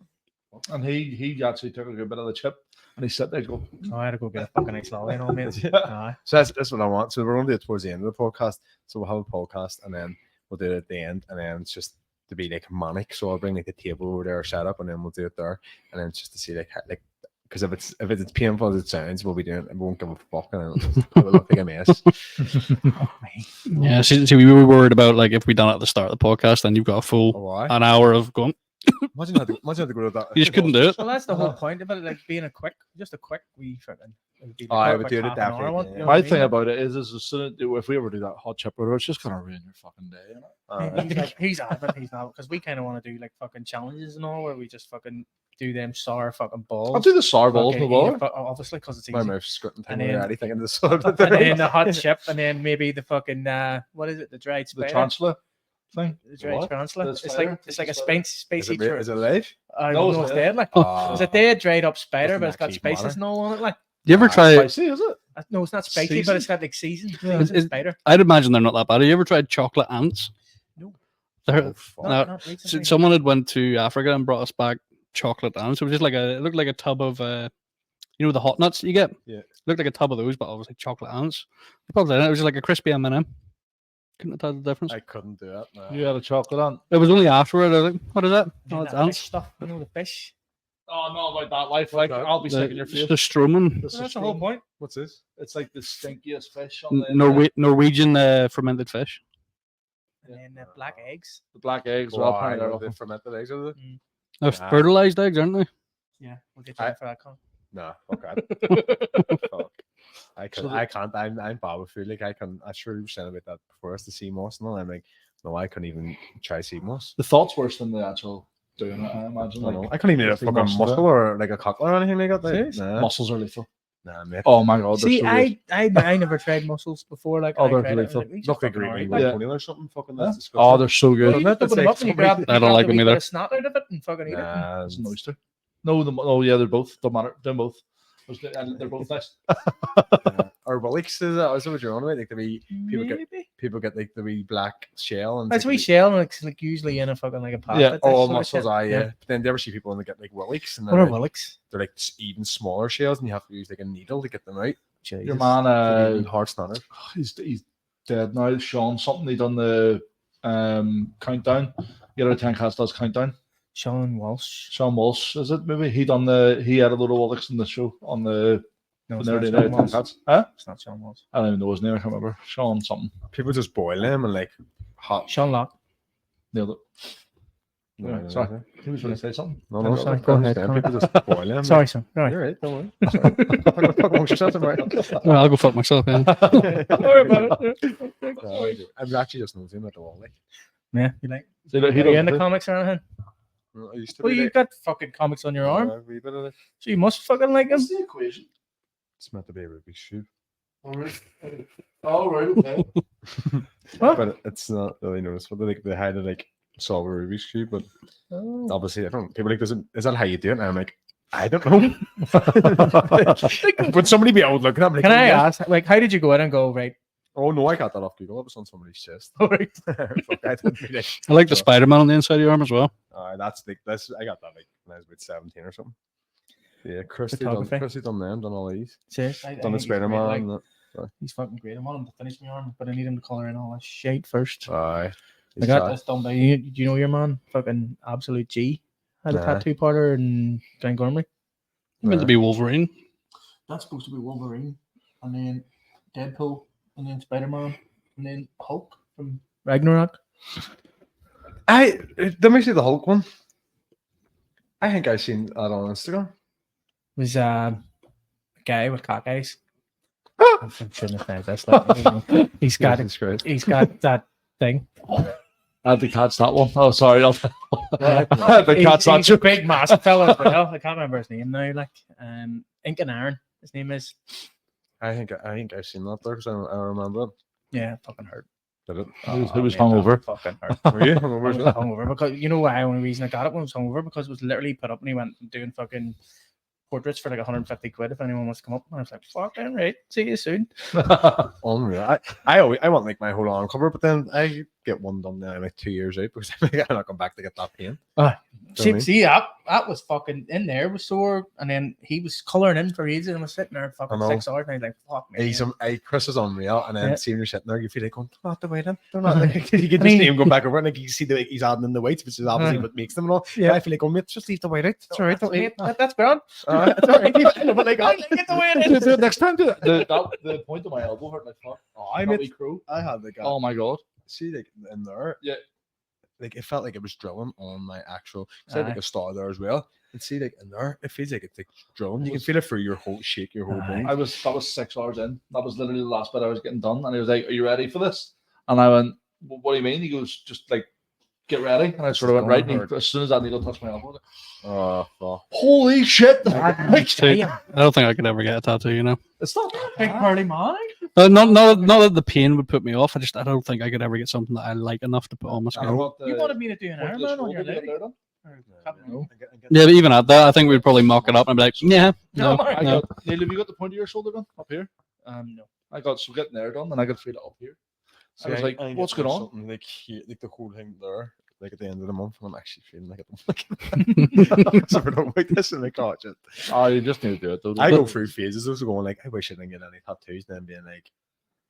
And he actually took a good bit of the chip, and he sat there and go. I had to go get a fucking nice lolly, mate. So that's what I want. So we're going to do it towards the end of the podcast. So we'll have a podcast, and then we'll do it at the end, and then it's just to be like manic. So I'll bring like the table over there set up, and then we'll do it there, and then it's just to see like because if it's as painful as it sounds, we'll be doing it. We won't give a fuck, and it'll look like a mess. Yeah, see, we were worried about like if we done it at the start of the podcast, then you've got a full an hour of going. Imagine how to go to that. You just couldn't do it. Well, that's the whole point about it, like being a quick wee fucking. I would do it definitely. You know My thing about it is as soon as if we ever do that hot chip order, it's just gonna ruin your fucking day. You know? He's adamant he's not, because we kind of want to do like fucking challenges and all, where we just fucking do them sour fucking balls. I'll do the sour balls, no bother. Obviously, because it's easy. My mouth's squirting And thing then- already thinking this sort of And then the hot chip, and then maybe the fucking what is it? The dried The spider. tarantula thing. The dried What? tarantula. The It's spider? like a Is spacey. it alive? I No, don't know it's it's dead. dead. Like it's a dead dried up spider, Doesn't but it's got actually spices matter. and all on it. Like You ever try? Spicy, is it? no, it's not spicy, Seasoned? but it's got like seasoned. Yeah. Seasoned spider. I'd imagine they're not that bad. Have you ever tried chocolate ants? No. They're, fuck. Not recently. someone had went to Africa and brought us back chocolate ants. It was just like it looked like a tub of the hot nuts you get. Yeah. It looked like a tub of those, but obviously chocolate ants. It was just like a crispy M&M. Couldn't have told the difference. I couldn't do it. No. You had a chocolate on. It was only afterward. I was like, "What is that?" And Oh, it's that fish ants. stuff. You know the fish. Oh, not like that life. Like I'll be sick in your face. The Stroman. This is That's the whole strong. point. What's this? It's like the stinkiest fish on the Norwegian fermented fish. And then the black eggs. The black eggs. Wow, Well, apparently they're the awful. fermented eggs are they? They're Nah. fertilized eggs, aren't they? Yeah, we'll get you for that. Con. No, okay. Fuck. I So can't. I'm bad with food. Like I sure you were saying about that before us, the sea moss and all. I'm like, no, I couldn't even try sea moss. The thought's worse than the actual doing it. I imagine. I, Like I couldn't even eat a sea fucking moss is mussel or like a cockle or anything like that. Serious? Nah, mussels are lethal. nah, mate. Oh my god. They're See, so good. I never tried mussels before. Like, Oh, I they're tried it, lethal. like, we just Look like fucking green alright, like, toenail or something. Fucking Huh? that's disgusting. Oh, they're so well, good. you That's just open them like up and you somebody- grab I don't like the them wee bit either. of snot out of it and fucking eat it. Nah, It's an oyster. No, yeah, they're both. Don't matter. They're both. They're both nice. or Willix is that? Is that what you're on about? Like the wee Maybe. people get like the wee black shell and That's like, wee shell, and it's like usually in a fucking like a pasta. Yeah. dish Oh, sort of mussels, shit. yeah. But then you ever see people and they get like Willix and What are they're, Willix? they're like even smaller shells and you have to use like a needle to get them out. Your man, Hard stunner. he's dead now. Sean something. He done the countdown. He out of 10 cats does countdown. Sean Walsh. Sean Walsh, is it? Maybe he done he had a little Alex in the show on the No, when it's they were not doing Sean it, 10 Walsh. cats. Huh? It's not Sean Walsh. I don't even know his name. I can't remember. Sean something. People just boil them and like hot. Sean Locke. Nailed it. No, Yeah, no, sorry. no, He was going to say something. no, no, Sorry, I go ahead, understand. Conor. People just boiling. Sorry, son. All right. You're right, don't worry. Sorry. Fuck amongst yourselves, right? Well, I'll go fuck myself. Yeah. Don't worry about it. I'm actually just nosing at the wall. Like, Yeah, you like? So he Are you doesn't into do- comics or anything? I used to Well, be you like, got fucking comics on your arm, a wee bit of it. so you must fucking like them. What's the equation? It's meant to be a Rubik's Cube. Oh, right, okay. What? But it's not really noticeable. Like they had to like solve a Rubik's Cube, but Oh. obviously I don't. People like, is that how you do it? And I'm like, I don't know. Like, would somebody be out looking at me? Like, Can I yeah. ask, like, how did you go in and go, right? Oh no, I got that off Google. It was on somebody's chest. All right. Fuck, I didn't really. I like the So, Spider-Man on the inside of your arm as well. that's like this. I got that like when I was about 17 or something. Yeah, Christy Photography. done them, done all these, Serious? done I the think he's Spider great, Man. like, he's fucking great. I want him to finish my arm, but I need him to colour in all this shit first. Aye. I got this done by you. Do you know your man? Fucking Absolute G. Had a Nah. tattoo parlor in Glengormley. You meant to be Wolverine. That's supposed to be Wolverine, and then Deadpool, and then Spider-Man, and then Hulk from Ragnarok. Let me see the Hulk one. I think I've seen that on Instagram. Was a guy with cock eyes. I shouldn't have said this. Like, he's got Jesus Christ. he's got that thing. I had to catch that one. Oh, sorry. I had to He's, catch that. he's a big massive fella as well. I can't remember his name now. Like Ink and Iron, his name is. I think I've seen that there because I remember it. Yeah, it fucking hurt. Did it? Who was mate, that hungover? Fucking hurt. Were you? I Hungover was as well? hungover because you know why? Only reason I got it when I was hungover because it was literally put up and he went doing fucking portraits for like 150 quid if anyone wants to come up. And I was like, fucking right, see you soon. Unreal. I want like my whole arm cover, but then I get one done now like 2 years out because I'm not going back to get that pain. See that was fucking in there, was sore, and then he was colouring in for ages and was sitting there fucking I know. 6 hours and I was like, fuck me. Chris is unreal, and then Yeah. seeing you're sitting there, you feel like going, not the weight in. They're not like, you can just see him go back over, and like you see the he's adding in the weights, which is obviously what makes them and all. Yeah. Yeah, I feel like, oh mate, just leave the weight out. It's alright. Don't Mate, leave. that's grand. It's alright. But like, I like it the way it is. Do it next time. Do it. The point of my elbow hurt like fuck. I That mean, wee crow. I had like, Oh my god. see like in there, Yeah. like it felt like it was drilling on my actual. Cause I had like Aye. a star there as well. And see like in there, it feels like it's like drilling. You can feel it through your whole shake, your whole Aye. bone. That was 6 hours in. That was literally the last bit I was getting done. And he was like, "Are you ready for this?" And I went, "What do you mean?" He goes, "Just like get ready." And I sort of went right. And as soon as that needle touched my elbow, I was like, Oh, fuck. holy shit! See, I don't think I could ever get a tattoo, you know. It's not Big Pearly Molly. Not that the pain would put me off. I don't think I could ever get something that I like enough to put on my skin. You wanted me to do an point of the Ironman on your shoulder to get leg? there done? No. Yeah, but even at that, I think we'd probably mock it up and be like, yeah, no, Marc. no. Neil, have you got the point of your shoulder done up here? No. I got so getting there done, and I could feel it up here. I was like, "What's going on?" Something like here, like the whole thing there, like at the end of the month, and I'm actually feeling like it. So I don't like this, and like, oh, just Oh, you just need to do it. Though. I go through phases of going like, I wish I didn't get any tattoos, and then being like,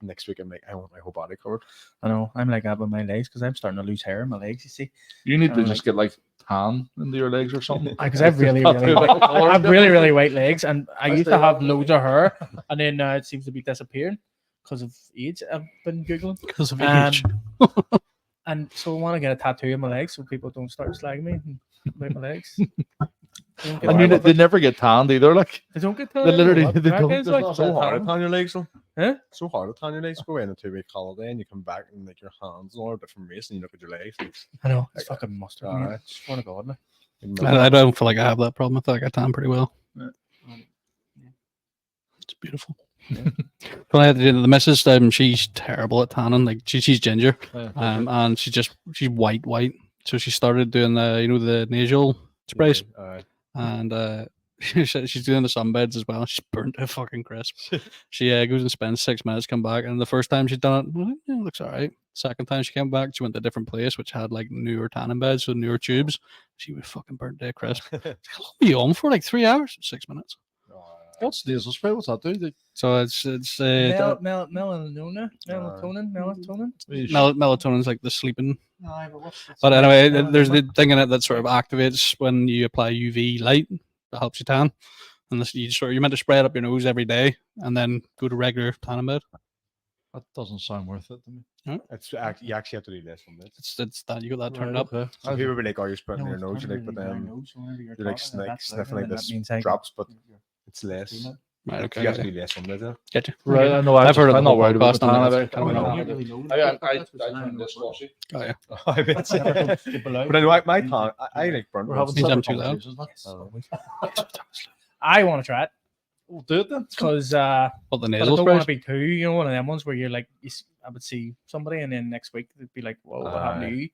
next week I'm like, I want my whole body covered. I know. I'm like that with my legs because I'm starting to lose hair in my legs, you see. You need to I'm just get like tan into your legs or something. Because I've really white legs, and I used to have loads of hair, and then it seems to be disappearing because of age. I've been googling, Because of Um, age. and so I want to get a tattoo on my legs so people don't start slagging me about my legs. I mean, they never get tanned either. Like They don't get they tattooed. literally What they the crack don't. is, There's like? not So a hard tan. to tan your legs, though. Huh? So hard to tan your legs. Go in a 2-week holiday, and you come back and like your hands and all are different race, and you look at your legs. And I know. It's fucking mustard. Aye. mate. Swear to God. Like. I don't feel like I have that problem. I feel like I tan pretty well. Yeah. It's beautiful. But the missus, she's terrible at tanning. Like she's ginger, and she's white. So she started doing the nasal sprays, and she's doing the sunbeds as well. She's burnt to fucking crisp. She goes and spends 6 minutes, come back, and the first time she'd done it, well, yeah, it looks all right. Second time she came back, she went to a different place which had like newer tanning beds, so newer tubes. She was fucking burnt to crisp. How long were you on for? Like 3 hours? 6 minutes. What's nasal spray? What's that do? So it's Melatonin. melatonin's like the sleeping. Aye, But anyway, there's the thing in it that sort of activates when you apply UV light that helps you tan. And you're meant to spray it up your nose every day and then go to regular tanning bed. That doesn't sound worth it to me. It's you actually have to do less from this. It's that you got that turned up. Okay. So people will be like, "Oh, you're spreading your nose," you're like, but then you're like sniffing like this drops, but it's less. Right, okay. You have to do less from this. Get you. Right, I know. I've heard of I'm the not whole worried about podcast the on tan. that. I turned this glossy. Oh yeah. But anyway, my tan, I like burnt. We're having He's separate too loud. conversations, I want to try it We'll do it then. because What the but I nasal don't want spray? to be too, one of them ones where you're like, I would see somebody and then next week they'd be like, whoa, what happened to you?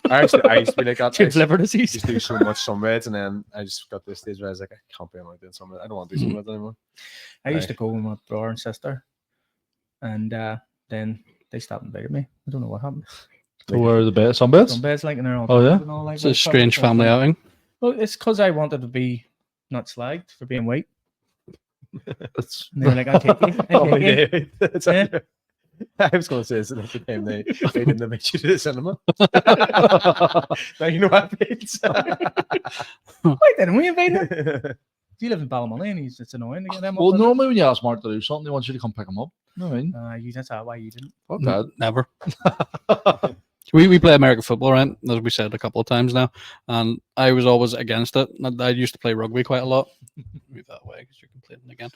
I used to be like that. I Chips liver disease. used to do so much sunbeds, and then I just got to this stage where I was like, I can't be doing sunbeds. I don't want to do sunbeds anymore. I used to go with my brother and sister, and then they stopped inviting me. I don't know what happened. To where the bed, some beds. Some beds like, and they're all Oh, yeah? and all, like, It's a strange family outing. Well, it's because I wanted to be not slagged for being white. It's And they were like, I'll take you. I'll take you. Yeah. I was going to say, it's at the time they didn't invite you to the cinema. Now you know what it means. Wait, then we invited. You live in Ballymoney and it's annoying to get them. well, normally when you ask Mark to do something, he wants you to come pick him up. You know what I mean? That's why you didn't. Fuck that. Never. We play American football, right? As we said a couple of times now, and I was always against it. I used to play rugby quite a lot. Move that way because you're complaining again.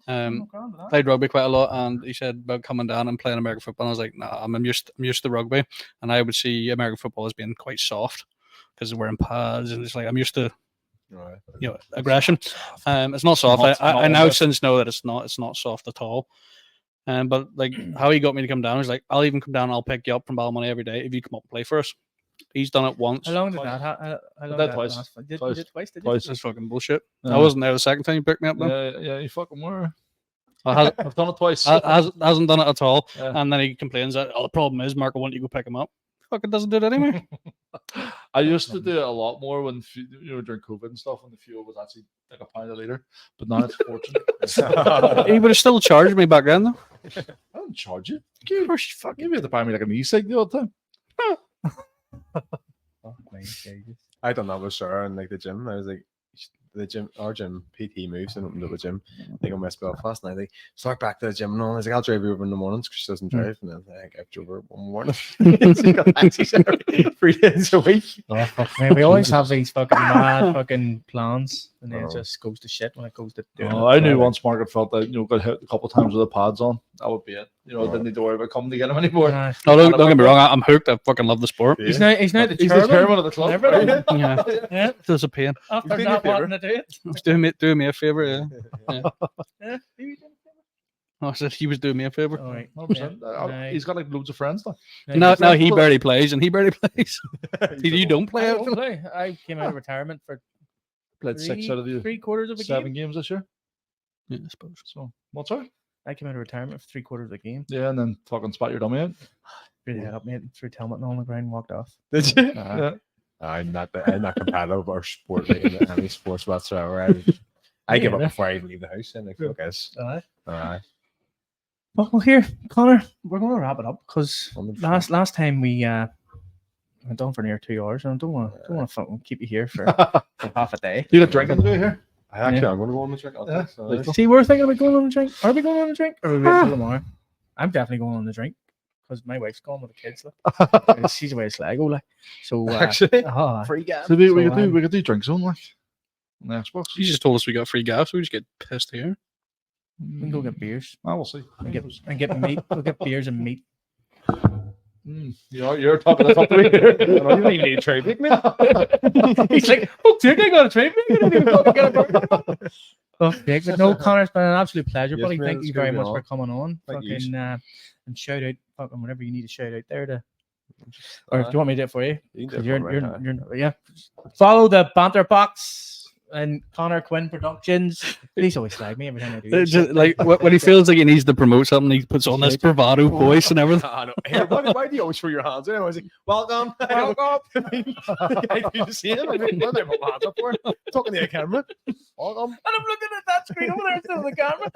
I'm not grand with that. Played rugby quite a lot, and he said about coming down and playing American football. And I was like, nah, I'm used to rugby, and I would see American football as being quite soft because they're wearing pads, and it's like I'm used to Right. aggression. It's not soft. Not- I not now almost. since know that it's not soft at all. But like how he got me to come down, he's like, I'll even come down, I'll pick you up from Ballymoney every day if you come up and play for us. He's done it once. How long did that? How long that did twice. last? You Twice. did twice, did you? Twice. That's fucking bullshit. Yeah. I wasn't there the second time you picked me up though. Yeah, you fucking were. Well, I've done it twice. hasn't done it at all. Yeah. And then he complains that the problem is Mark, I want you to go pick him up. Fucking doesn't do it anyway. I used to do it a lot more when during COVID and stuff when the fuel was actually like £1 a litre, but now it's a fortune. He would have still charged me back then though. I don't charge you. Of course you fucking You have to buy me like an e-cig the other time. I done that with Sarah in like the gym. I was like, our gym, PT moves and opened up a gym like in West Belfast. And I like start back to the gym and all. I was like, I'll drive you over in the mornings because she doesn't drive. And then I drove her one morning. She got taxis every 3 days a week. Oh, fuck, man, we always have these fucking mad fucking plans, and then it Oh. just goes to shit when it goes to doing Oh, it. I knew once Margaret felt that got hit a couple of times with the pads on. That would be it. Didn't need to worry about coming to get him anymore. Nah, No, don't get me wrong, I'm hooked. I fucking love the sport. he's now the He's the chairman. chairman of the club. Everything. Yeah. Yeah. It's a pain. After doing not you a wanting to do it. He's doing me a favour, yeah. Yeah. Maybe you did. I said he was doing me a favour. All right. 100%. Yeah. He's got like loads of friends now. No, he barely plays, and he barely plays. You don't play I out. don't play. I came out of retirement for Played 6 out of the 3/4 of a 7 game. games this year. Yeah, I suppose. So what's that? I came out of retirement for 3/4 of the game. Yeah, and then fucking spat your dummy out. Really helped me. Threw helmet on the ground and walked off. Did you? Yeah. I'm not competitive or sport like in any sports whatsoever. I give up Yeah. before I even leave the house. And like, fuck this. Alright. Well, here, Connor, we're going to wrap it up because 100%. last time we went on for near 2 hours, and I don't want to fucking keep you here for half a day. You got drinking to do here? I'm going to go on the drink. Yeah. See, we're thinking about going on a drink. Are we going on a drink? Or are we waiting till tomorrow? I'm definitely going on the drink because my wife's going with the kids. Like. She's away to Sligo, like. So Actually, oh, free gas. So we So, could do drinks on like on the Xbox. You just told us we got free gas, so we just get pissed here. we can go get beers I will see. and get meat. We'll get beers and meat. You're talking about something here. You don't even need a trade pick, man. He's like, oh, dude, I got a trade. I didn't even fucking get a Oh, big. But no, Connor, it's been an absolute pleasure, Yes, buddy. man, Thank it's you good very to be much on. for coming on. Thank you. Fucking and shout out fucking whenever you need to shout out there to. Or do you want me to do it for you? You can 'Cause do it for me, you're yeah. Follow the Banter Box and Conor Quinn Productions. He's always slag me every time I do this. Just, like when he feels like he needs to promote something, he puts on this bravado voice and everything. I know. Hey, why do you always throw your hands in? I was like, welcome. Welcome. I do the same. I mean, what am I my hands up for? Talking to the camera. Welcome. And I'm looking at that screen over there instead of the camera.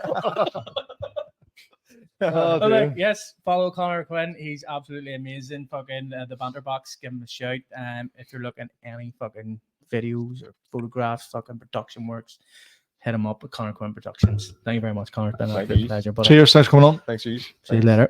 Oh, Okay, dear. yes, follow Conor Quinn. He's absolutely amazing. Fucking the Banter Box. Give him a shout. If you're looking at any fucking videos or photographs, fucking production works, hit him up with Conor Quinn Productions. Thank you very much, Connor. It's been an Thank absolute you. pleasure. Buddy. Cheers, thanks for coming on. Thanks, you. See you later.